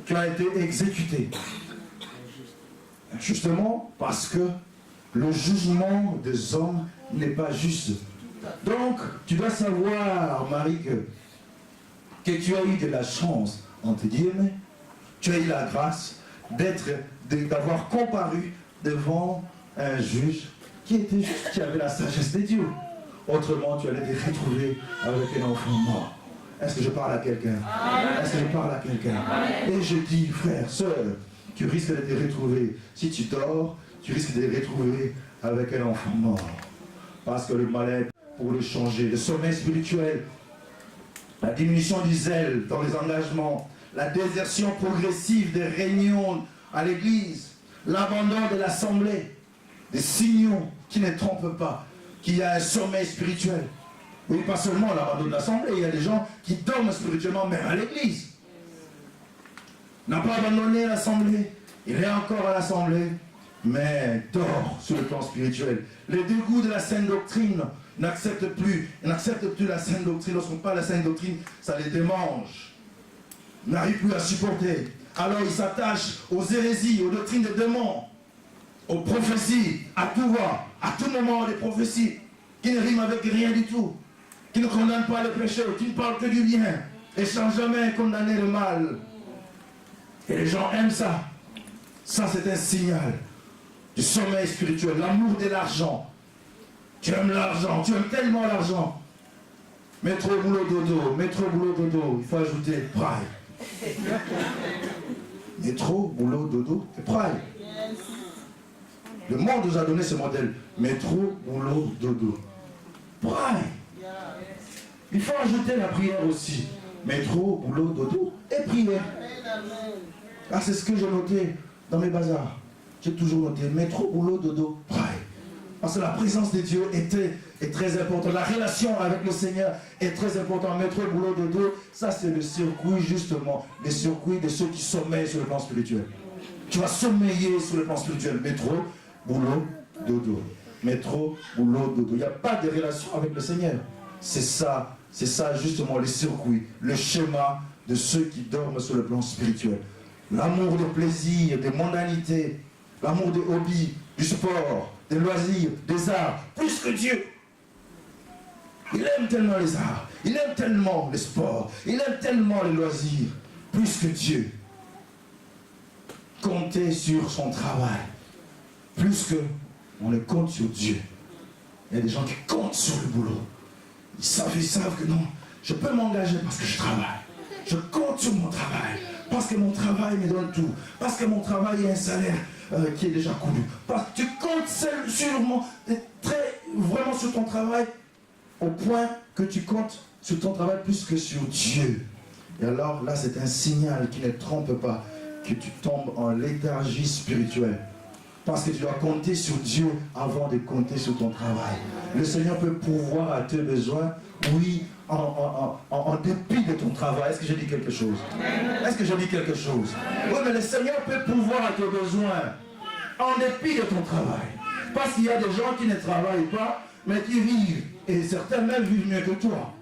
qui ont été exécutés. Justement parce que le jugement des hommes n'est pas juste. Donc, tu dois savoir, Marie, que tu as eu de la chance, entre guillemets, tu as eu la grâce d'avoir comparu devant un juge qui était juste, qui avait la sagesse de Dieu. Autrement, tu allais te retrouver avec un enfant mort. Est-ce que je parle à quelqu'un? Est-ce que je parle à quelqu'un? Et je dis, frère, sœur, tu risques de te retrouver, si tu dors, tu risques de te retrouver avec un enfant mort. Parce que le mal-être, pour le changer, le sommeil spirituel, la diminution du zèle dans les engagements, la désertion progressive des réunions à l'église, l'abandon de l'assemblée, des signaux qui ne trompent pas, qu'il y a un sommeil spirituel. Oui, pas seulement l'abandon de l'assemblée, il y a des gens qui dorment spirituellement même à l'église. N'a pas abandonné l'assemblée, il est encore à l'assemblée, mais dort sur le plan spirituel. Les dégoûts de la saine doctrine n'acceptent plus la saine doctrine. Lorsqu'on parle de la saine doctrine, ça les démange. N'arrive plus à supporter. Alors ils s'attachent aux hérésies, aux doctrines des démons, aux prophéties, à tout va, à tout moment des prophéties, qui ne riment avec rien du tout, qui ne condamnent pas le péché, qui ne parlent que du bien, et sans jamais condamner le mal. Et les gens aiment ça. Ça, c'est un signal du sommeil spirituel, l'amour de l'argent. Tu aimes l'argent, tu aimes tellement l'argent. Métro, boulot, dodo, métro, boulot, dodo, il faut ajouter pride. Métro, boulot, dodo et pride. Le monde nous a donné ce modèle. Métro, boulot, dodo. Pride. Il faut ajouter la prière aussi. Métro, boulot, dodo et prière. C'est ce que j'ai noté dans mes bazars. J'ai toujours noté métro, boulot, dodo, pride. Parce que la présence de Dieu est très importante. La relation avec le Seigneur est très importante. Métro, boulot, dodo, ça c'est le circuit justement, le circuit de ceux qui sommeillent sur le plan spirituel. Tu vas sommeiller sur le plan spirituel. Métro, boulot, dodo. Métro, boulot, dodo. Il n'y a pas de relation avec le Seigneur. C'est ça justement le circuit, le schéma de ceux qui dorment sur le plan spirituel. L'amour des plaisirs, des mondanités, l'amour des hobbies, du sport, des loisirs, des arts, plus que Dieu. Il aime tellement les arts, il aime tellement le sport, il aime tellement les loisirs, plus que Dieu. Compter sur son travail, plus que on ne compte sur Dieu. Il y a des gens qui comptent sur le boulot. Ils savent que non, je peux m'engager parce que je travaille. Je compte sur mon travail, parce que mon travail me donne tout, parce que mon travail est un salaire qui est déjà couru. Parce que tu comptes vraiment sur ton travail, au point que tu comptes sur ton travail plus que sur Dieu. Et alors là, c'est un signal qui ne trompe pas, que tu tombes en léthargie spirituelle. Parce que tu dois compter sur Dieu avant de compter sur ton travail. Le Seigneur peut pourvoir à tes besoins, oui, en dépit de ton travail. Est-ce que je dis quelque chose? Est-ce que je dis quelque chose? Oui, mais le Seigneur peut pourvoir à tes besoins en dépit de ton travail. Parce qu'il y a des gens qui ne travaillent pas, mais qui vivent. Et certains même vivent mieux que toi.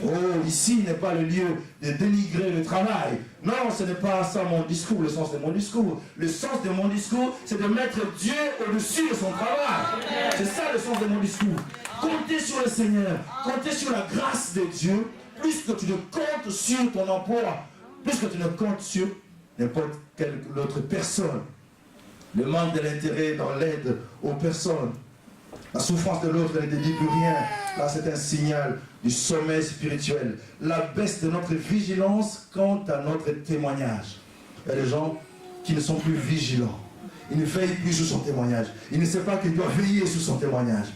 Oh, ici n'est pas le lieu de dénigrer le travail. Non, ce n'est pas ça mon discours, le sens de mon discours. Le sens de mon discours, c'est de mettre Dieu au-dessus de son travail. C'est ça le sens de mon discours. Comptez sur le Seigneur, comptez sur la grâce de Dieu, plus que tu ne comptes sur ton emploi, plus que tu ne comptes sur n'importe quelle autre personne. Le manque de l'intérêt dans l'aide aux personnes, la souffrance de l'autre, elle ne te dit plus rien. Là, c'est un signal du sommeil spirituel. La baisse de notre vigilance quant à notre témoignage. Il y a des gens qui ne sont plus vigilants. Ils ne veillent plus sur son témoignage. Ils ne savent pas qu'ils doivent veiller sur son témoignage.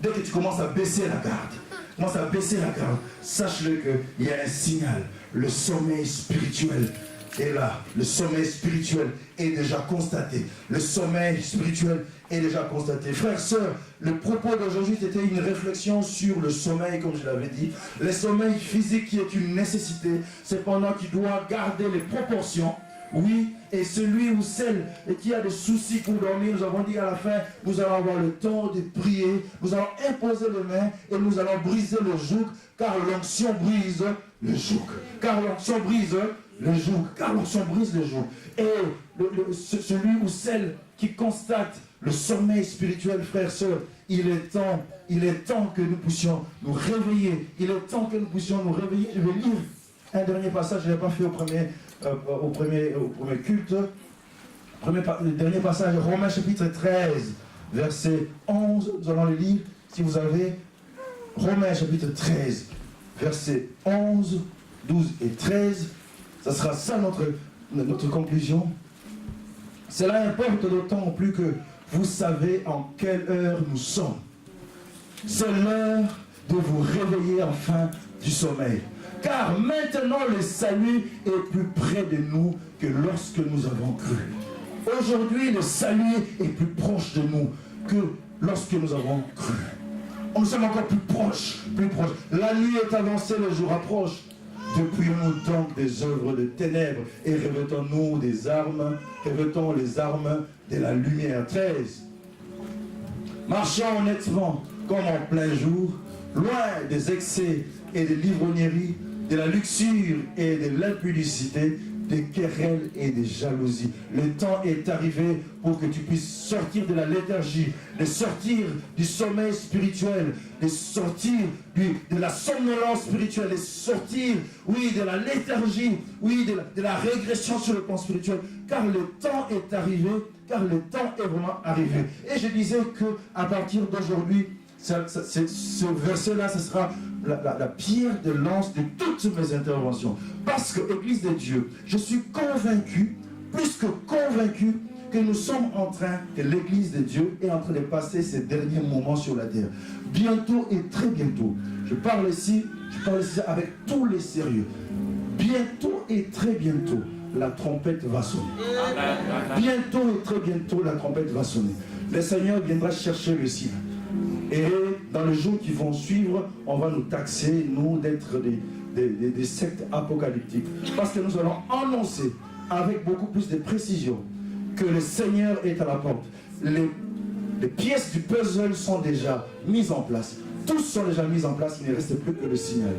Dès que tu commences à baisser la garde, sache-le qu'il y a un signal. Le sommeil spirituel est là. Le sommeil spirituel est déjà constaté. Le sommeil spirituel est déjà constaté. Frères, sœurs, le propos d'aujourd'hui était une réflexion sur le sommeil, comme je l'avais dit. Le sommeil physique qui est une nécessité, cependant qui doit garder les proportions. Oui, et celui ou celle qui a des soucis pour dormir, nous avons dit à la fin, nous allons avoir le temps de prier, nous allons imposer les mains et nous allons briser le joug, car l'onction brise le joug. Car l'onction brise le joug. Car l'onction brise le joug. Et celui ou celle qui constate le sommeil spirituel, frères, sœurs, il est temps que nous puissions nous réveiller. Il est temps que nous puissions nous réveiller. Je vais lire un dernier passage, je ne l'ai pas fait au premier culte. Le dernier passage, Romains chapitre 13, verset 11, nous allons le lire, si vous avez. Romains chapitre 13, verset 11, 12 et 13, ça sera ça notre conclusion. Cela importe d'autant plus que vous savez en quelle heure nous sommes. C'est l'heure de vous réveiller enfin du sommeil. Car maintenant le salut est plus près de nous que lorsque nous avons cru. Aujourd'hui, le salut est plus proche de nous que lorsque nous avons cru. Nous sommes encore plus proches, plus proches. La nuit est avancée, le jour approche. Dépouillons-nous donc des œuvres de ténèbres et revêtons-nous des armes, revêtons les armes de la lumière. 13. Marchons honnêtement comme en plein jour, loin des excès et des livrogneries, de la luxure et de l'impudicité, des querelles et des jalousies. Le temps est arrivé pour que tu puisses sortir de la léthargie, de sortir du sommeil spirituel, de sortir de la somnolence spirituelle, de sortir, oui, de la léthargie, oui, de la régression sur le plan spirituel, car le temps est arrivé, car le temps est vraiment arrivé. Et je disais qu'à partir d'aujourd'hui, ce verset-là, ce sera la pierre de lance de toutes mes interventions. Parce que, Église de Dieu, je suis convaincu, plus que convaincu, que nous sommes en train, que l'Église de Dieu est en train de passer ses derniers moments sur la terre. Bientôt et très bientôt. Je parle ici avec tous les sérieux. Bientôt et très bientôt, la trompette va sonner. Bientôt et très bientôt, la trompette va sonner. Le Seigneur viendra chercher le ciel. Et dans les jours qui vont suivre, on va nous taxer, nous, d'être des sectes apocalyptiques. Parce que nous allons annoncer avec beaucoup plus de précision que le Seigneur est à la porte. Les pièces du puzzle sont déjà mises en place. Tous sont déjà mis en place, il ne reste plus que le signal.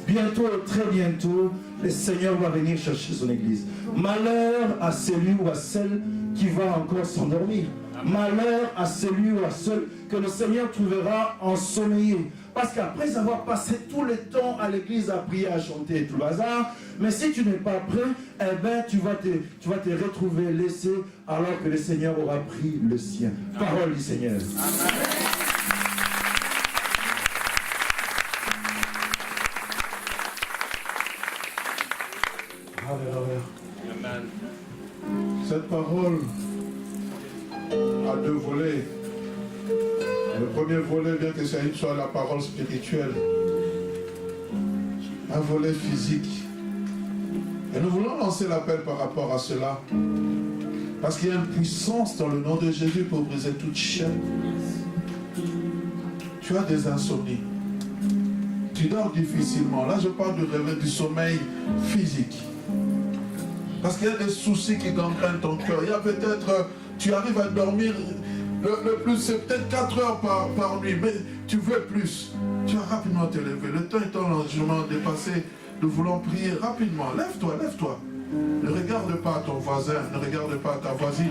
Bientôt, très bientôt, le Seigneur va venir chercher son église. Malheur à celui ou à celle qui va encore s'endormir. Malheur à celui ou à celle que le Seigneur trouvera ensommeillé. Parce qu'après avoir passé tout le temps à l'église à prier, à chanter tout le hasard, mais si tu n'es pas prêt, eh ben, tu vas te retrouver laissé alors que le Seigneur aura pris le sien. Parole du Seigneur. Amen. Alléluia. Cette parole a deux volets. Le premier volet, bien que ça soit la parole spirituelle, un volet physique. Et nous voulons lancer l'appel par rapport à cela. Parce qu'il y a une puissance dans le nom de Jésus pour briser toute chaîne. Tu as des insomnies. Tu dors difficilement. Là, je parle du réveil, du sommeil physique. Parce qu'il y a des soucis qui gangrènent ton cœur. Il y a peut-être, tu arrives à dormir, le plus, c'est peut-être 4 heures par nuit, mais tu veux plus. Tu vas rapidement te lever. Le temps étant largement dépassé, nous voulons prier rapidement. Lève-toi, lève-toi. Ne regarde pas ton voisin, ne regarde pas ta voisine.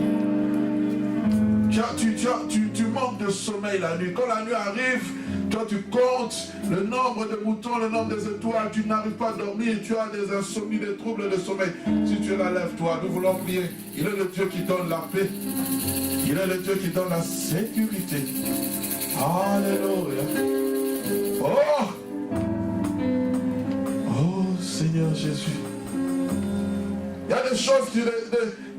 Tu manques de sommeil la nuit. Quand la nuit arrive, toi tu comptes le nombre de moutons, le nombre des étoiles, tu n'arrives pas à dormir, tu as des insomnies, des troubles de sommeil. Si tu es là, lève-toi, nous voulons prier. Il est le Dieu qui donne la paix. Il est le Dieu qui donne la sécurité. Alléluia. Oh Seigneur Jésus. Il y a des choses,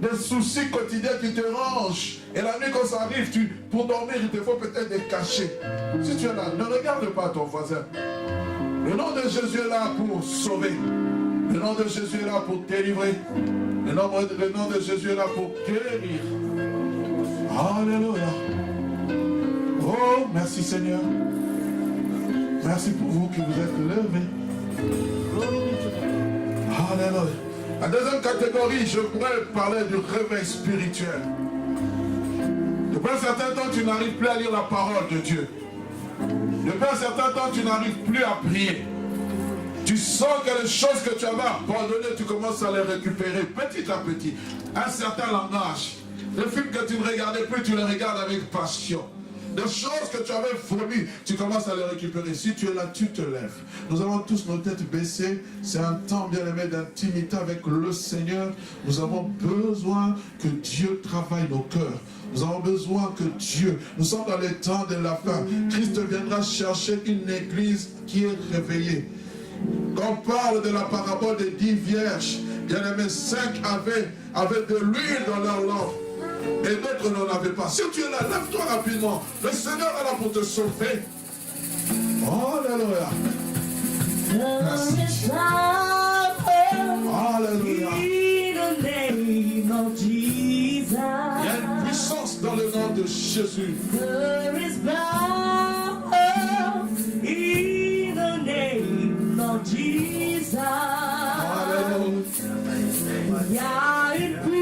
des soucis quotidiens qui te rangent. Et la nuit quand ça arrive, pour dormir, il te faut peut-être des cachets. Si tu es là, ne regarde pas ton voisin. Le nom de Jésus est là pour sauver. Le nom de Jésus est là pour délivrer. Le nom de Jésus est là pour guérir. Alléluia. Oh, merci Seigneur. Merci pour vous qui vous êtes levés. Alléluia. La deuxième catégorie, je pourrais parler du réveil spirituel. Depuis un certain temps, tu n'arrives plus à lire la parole de Dieu. Depuis un certain temps, tu n'arrives plus à prier. Tu sens que les choses que tu avais abandonnées, tu commences à les récupérer petit à petit. Un certain langage. Les films que tu ne regardais plus, tu les regardes avec passion. Des choses que tu avais voulues, tu commences à les récupérer. Si tu es là, tu te lèves. Nous avons tous nos têtes baissées. C'est un temps, bien aimé, d'intimité avec le Seigneur. Nous avons besoin que Dieu travaille nos cœurs. Nous avons besoin que Dieu, nous sommes dans les temps de la fin. Christ viendra chercher une église qui est réveillée. Quand on parle de la parabole des 10 vierges, bien aimé, 5 avaient de l'huile dans leur lampe. Et d'autres n'en avaient pas. Si tu es là, lève-toi rapidement. Le Seigneur est là pour te sauver. Alléluia. Merci. Alléluia. Il y a une puissance dans le nom de Jésus. There is power in the name of Jesus. Alléluia. Il y a une puissance.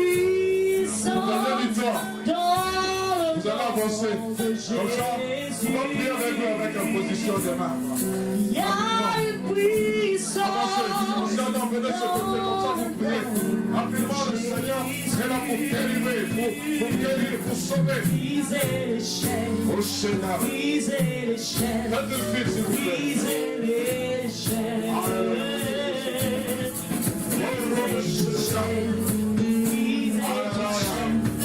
Vous allez avancer. Comme ça, on va prier avec vous avec une position de main. Il y a une puissance. Avancez. Venez se côté comme ça, vous priez. Rapidement, le Seigneur est là pour délivrer, pour guérir, pour sauver. Au Seigneur. Faites le fil, s'il vous plaît.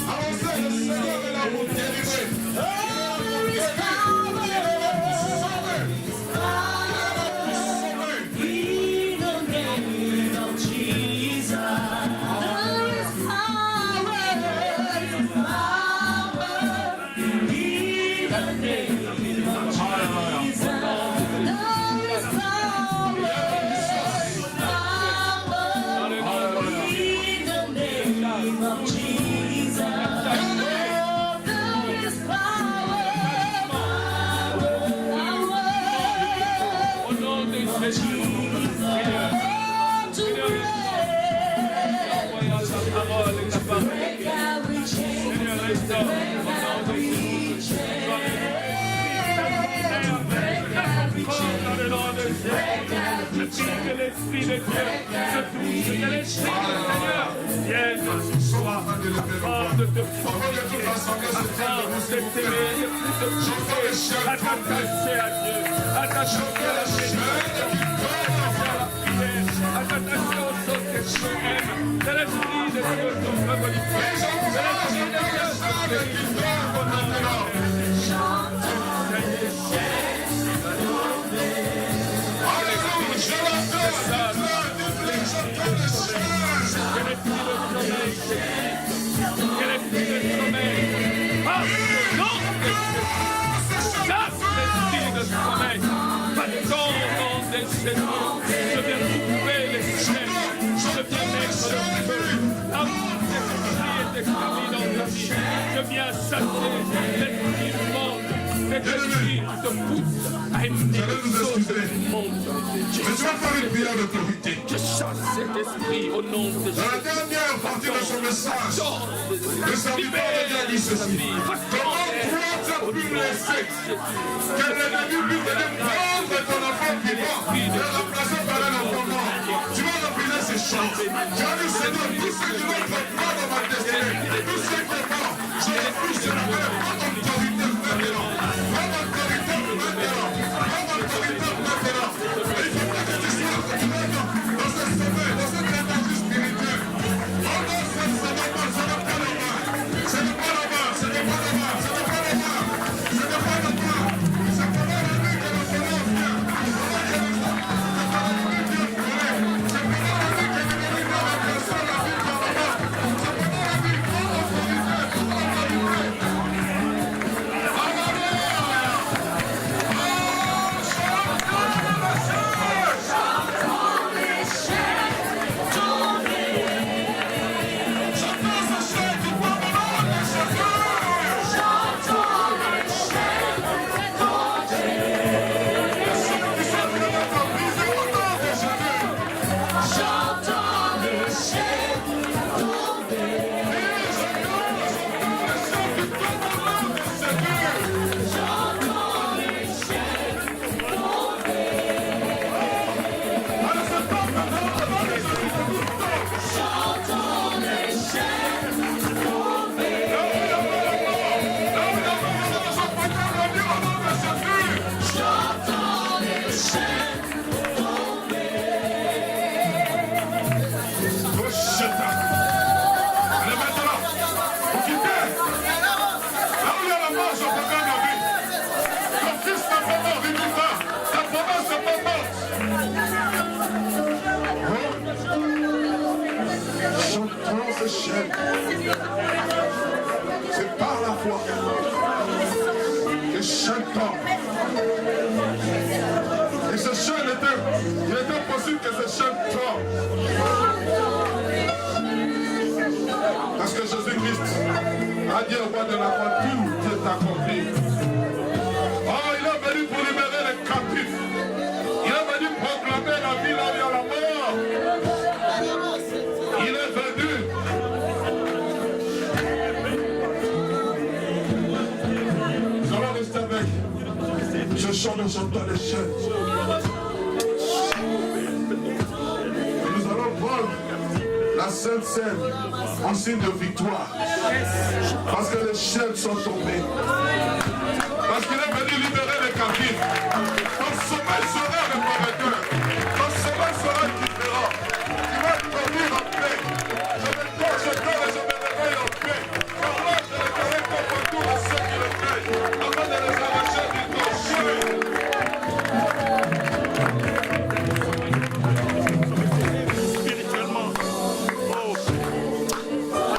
Avancez, le Seigneur est là pour délivrer. de Jésus. Seigneur, envoyons ta parole et ta parole. Seigneur, restaure au nom de Jésus. Dans le nom de Jésus, je prie que l'Esprit de Dieu se touche, que l'Esprit du Seigneur vienne sur toi, afin de te fortifier, afin de t'aimer, de te pousser à t'attacher à Dieu, à t'attacher à la bénédiction, à t'attacher aux choses que tu aimes. C'est l'Esprit de Dieu ton révolution, c'est l'Esprit de Dieu ton guérison, au nom de je viens couper les chaînes, je viens mettre le feu, l'amour d'esprit et d'extamine dans ta vie, je viens chasser l'esprit du monde, cet esprit qui te pousse à aimer les choses du monde. Mais tu vas faire une prière d'autorité. Je chasse cet esprit au nom de Jésus. Dans la dernière partie de son message, le serviteur de Dieu dit ceci. Comment toi tu as pu laisser que l'ennemi puisse venir prendre ton enfant vivant et le remplacer par un enfant mort? Tu vas repriser ces choses. Tu vas dire, Seigneur, tout ce qui n'entre pas dans ma destinée, tout ce qui est mort, je refuse de la faire. Prends ton autorité maintenant. Prends ton autorité maintenant. Prends ton autorité maintenant. Et il faut pas que tu sois dans ce sommeil, dans cette énergie spirituelle. Oh non, ça ne va pas, ça ne va pas là-bas. Ce n'est pas là-bas, ce n'est pas là-bas, ce n'est pas là-bas. Ce n'est pas là-bas. C'est pendant la nuit que le Seigneur vient. C'est pendant la nuit que Dieu fait. C'est pendant la nuit que l'ennemi va remplacer la vie par là-bas. C'est pendant la nuit que l'autorité va l'autorité. C'est par la foi que chaque homme. Et ce chant, il était possible que ce chant tombe. Parce que Jésus-Christ a dit au roi de la voiture, Dieu t'a accompli. Oh, il est venu pour libérer les captifs. Il est venu proclamer la vie, la vie à la mort. Il est venu. Nous allons rester avec. Je chante dans les chaînes. Nous allons prendre la Sainte Seine en signe de victoire. Parce que les chaînes sont tombées. Parce qu'il est venu libérer les captifs. Ton sommeil sera réparateur. Ton sommeil sera différent. Tu vas dormir en paix. Je dors et je me réveille en paix. Car là, je réveillerai ton retour à ceux qui le craignent. Afin de les arracher du torchon. Spirituellement, oh,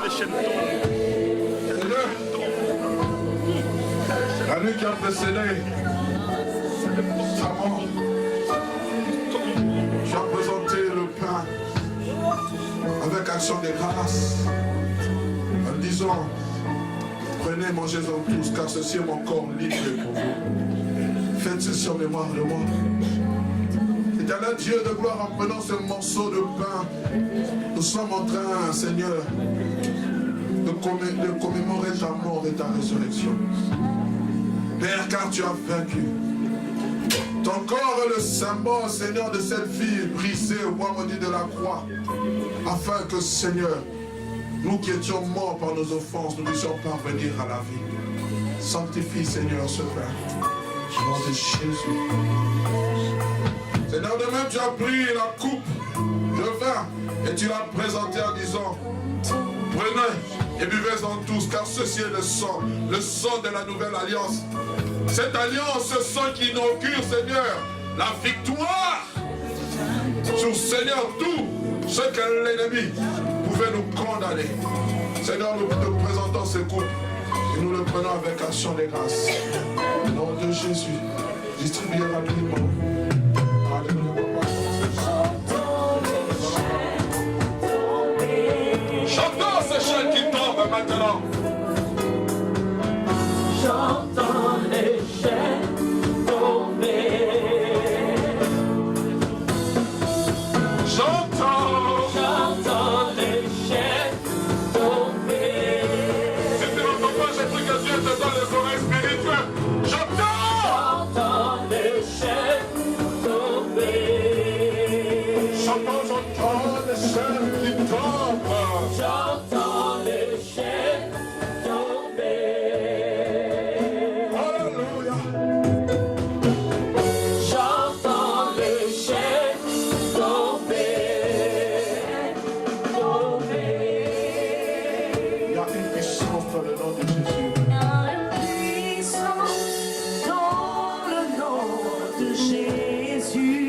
les chaînes tombent. La nuit qui a précédé sa mort, tu as présenté le pain avec action de grâce en disant, prenez, mangez-en tous, car ceci est mon corps libre pour vous. Faites ceci en mémoire de moi. Éternel Dieu de gloire, en prenant ce morceau de pain, nous sommes en train, Seigneur, de commémorer ta mort et ta résurrection. Père, car tu as vaincu. Ton corps est le symbole, Seigneur, de cette vie brisée au bois maudit de la croix, afin que, Seigneur, nous qui étions morts par nos offenses, nous puissions parvenir à la vie. Sanctifie, Seigneur, ce pain. Au nom de Jésus. Seigneur, de même, tu as pris la coupe de vin et tu l'as présentée en disant, prenez et buvez-en tous, car ceci est le sang de la nouvelle alliance. Cette alliance, ce sang qui inaugure, Seigneur, la victoire sur, Seigneur, tout ce que l'ennemi pouvait nous condamner. Seigneur, nous te présentons ces coupes et nous le prenons avec action des grâces. Au nom de Jésus, distribuez rapidement. Chantons ce chant qui tombe maintenant. J'entends les chaînes tomber. J'entends les chaînes tomber. Si tu n'entends pas, j'ai cru que Dieu te donne les oreilles spirituelles. J'entends les chaînes tomber. J'entends les chaînes qui tombent. J'entends les chaînes tomber. Alléluia. J'entends les chaînes tomber. Il y a une puissance dans le nom de Jésus.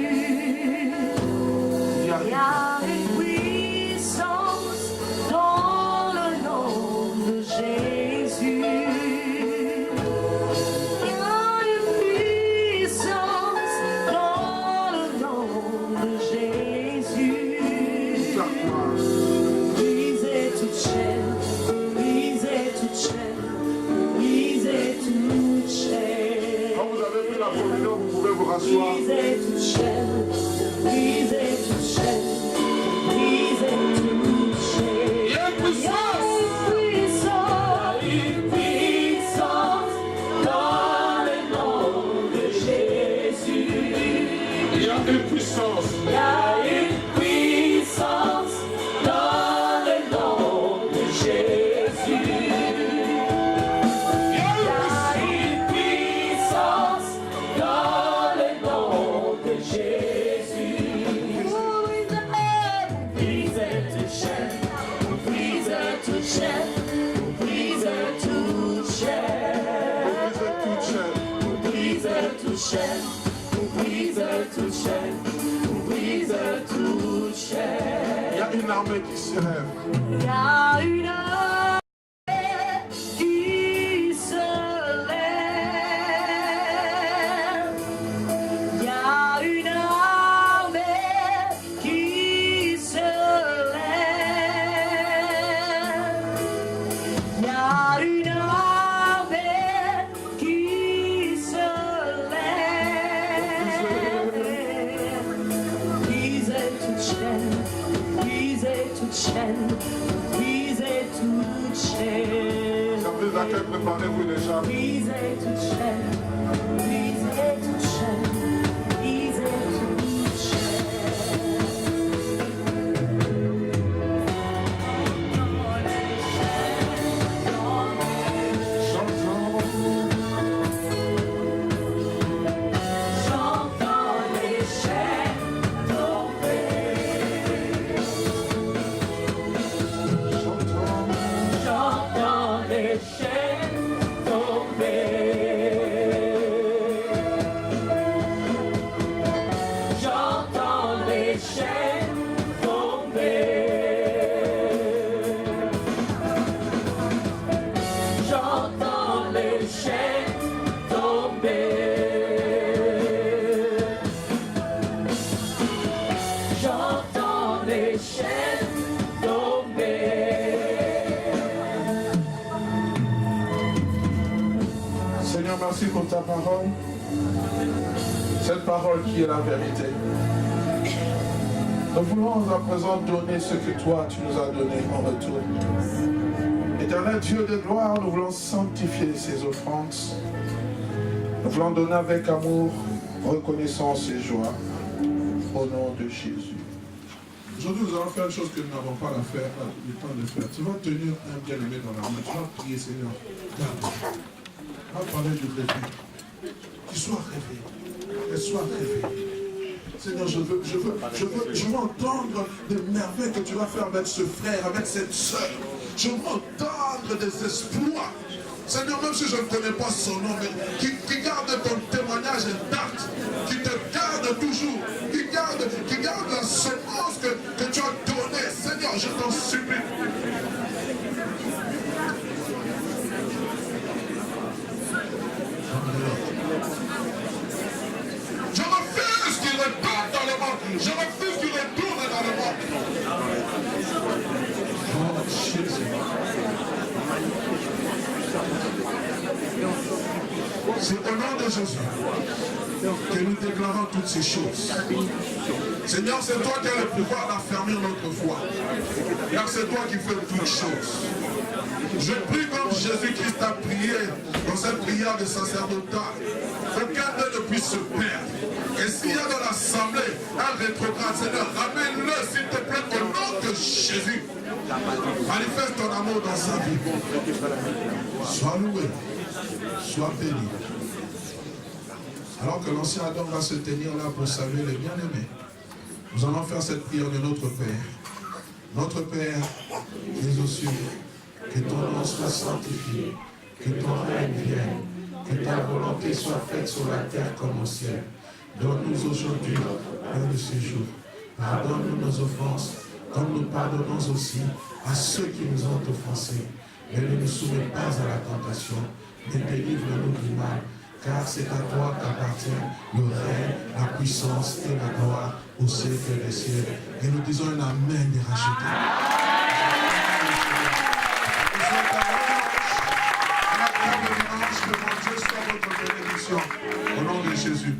Quand vous avez pris la communion, vous pouvez vous rasseoir. Il y a une puissance. Il y a une puissance. Il y a une armée qui se lève. Il y a une armée qui se lève. Il y a une armée qui se lève. Il y a une armée qui se lève. Brisez toute chaîne, brisez toute chaîne, brisez toute chaîne. Service d'accueil, préparez-vous déjà. Brisez toute chaîne, brisez toute chaîne, brisez toute chaîne. J'entends les chaînes tomber. J'entends les chaînes tomber. J'entends les chaînes tomber. J'entends les chaînes tomber. J'entends les chaînes tomber. Seigneur, merci pour ta parole. Cette parole qui est la vérité. Nous voulons à présent donner ce que toi, tu nous as donné en retour. Éternel Dieu de gloire, nous voulons sanctifier ces offrandes. Nous voulons donner avec amour, reconnaissance et joie. Au nom de Jésus. Aujourd'hui, nous allons faire une chose que nous n'avons pas le temps de faire. Tu vas tenir un bien-aimé dans la main. Tu vas prier, Seigneur. Garde. On va parler du réveil. Qu'il soit réveillé. Qu'elle soit réveillée. Seigneur, je veux entendre des merveilles que tu vas faire avec ce frère, avec cette soeur. Je veux entendre des exploits. Seigneur, même si je ne connais pas son nom, mais qui garde ton témoignage intact, qui te garde toujours, qui garde la semence que tu as donnée. Seigneur, je t'en supplie. Je refuse qu'il retourne dans le monde. Je refuse qu'il retourne dans le monde. Oh, Jésus. C'est au nom de Jésus que nous déclarons toutes ces choses. Seigneur, c'est toi qui as le pouvoir d'affermir notre foi. Car c'est toi qui fais toutes choses. Je prie comme Jésus-Christ a prié dans cette prière de sacerdotat. Aucun d'eux ne puisse se perdre. Et s'il y a dans l'assemblée un rétrograde, Seigneur, ramène-le s'il te plaît au nom de Jésus. Manifeste ton amour dans sa vie. Sois loué. Sois béni. Alors que l'ancien Adam va se tenir là pour saluer les bien-aimés, nous allons faire cette prière de notre Père. Notre Père, qui es aux cieux, que ton nom soit sanctifié, que ton règne vienne, que ta volonté soit faite sur la terre comme au ciel. Donne-nous aujourd'hui un de ces jours. Pardonne-nous nos offenses, comme nous pardonnons aussi à ceux qui nous ont offensés. Mais ne nous soumets pas à la tentation, mais délivre-nous du mal, car c'est à toi qu'appartient le règne, la puissance et la gloire au siècle des siècles. Et nous disons un amen des rachetés. Que mon Dieu soit votre bénédiction. Au nom de Jésus.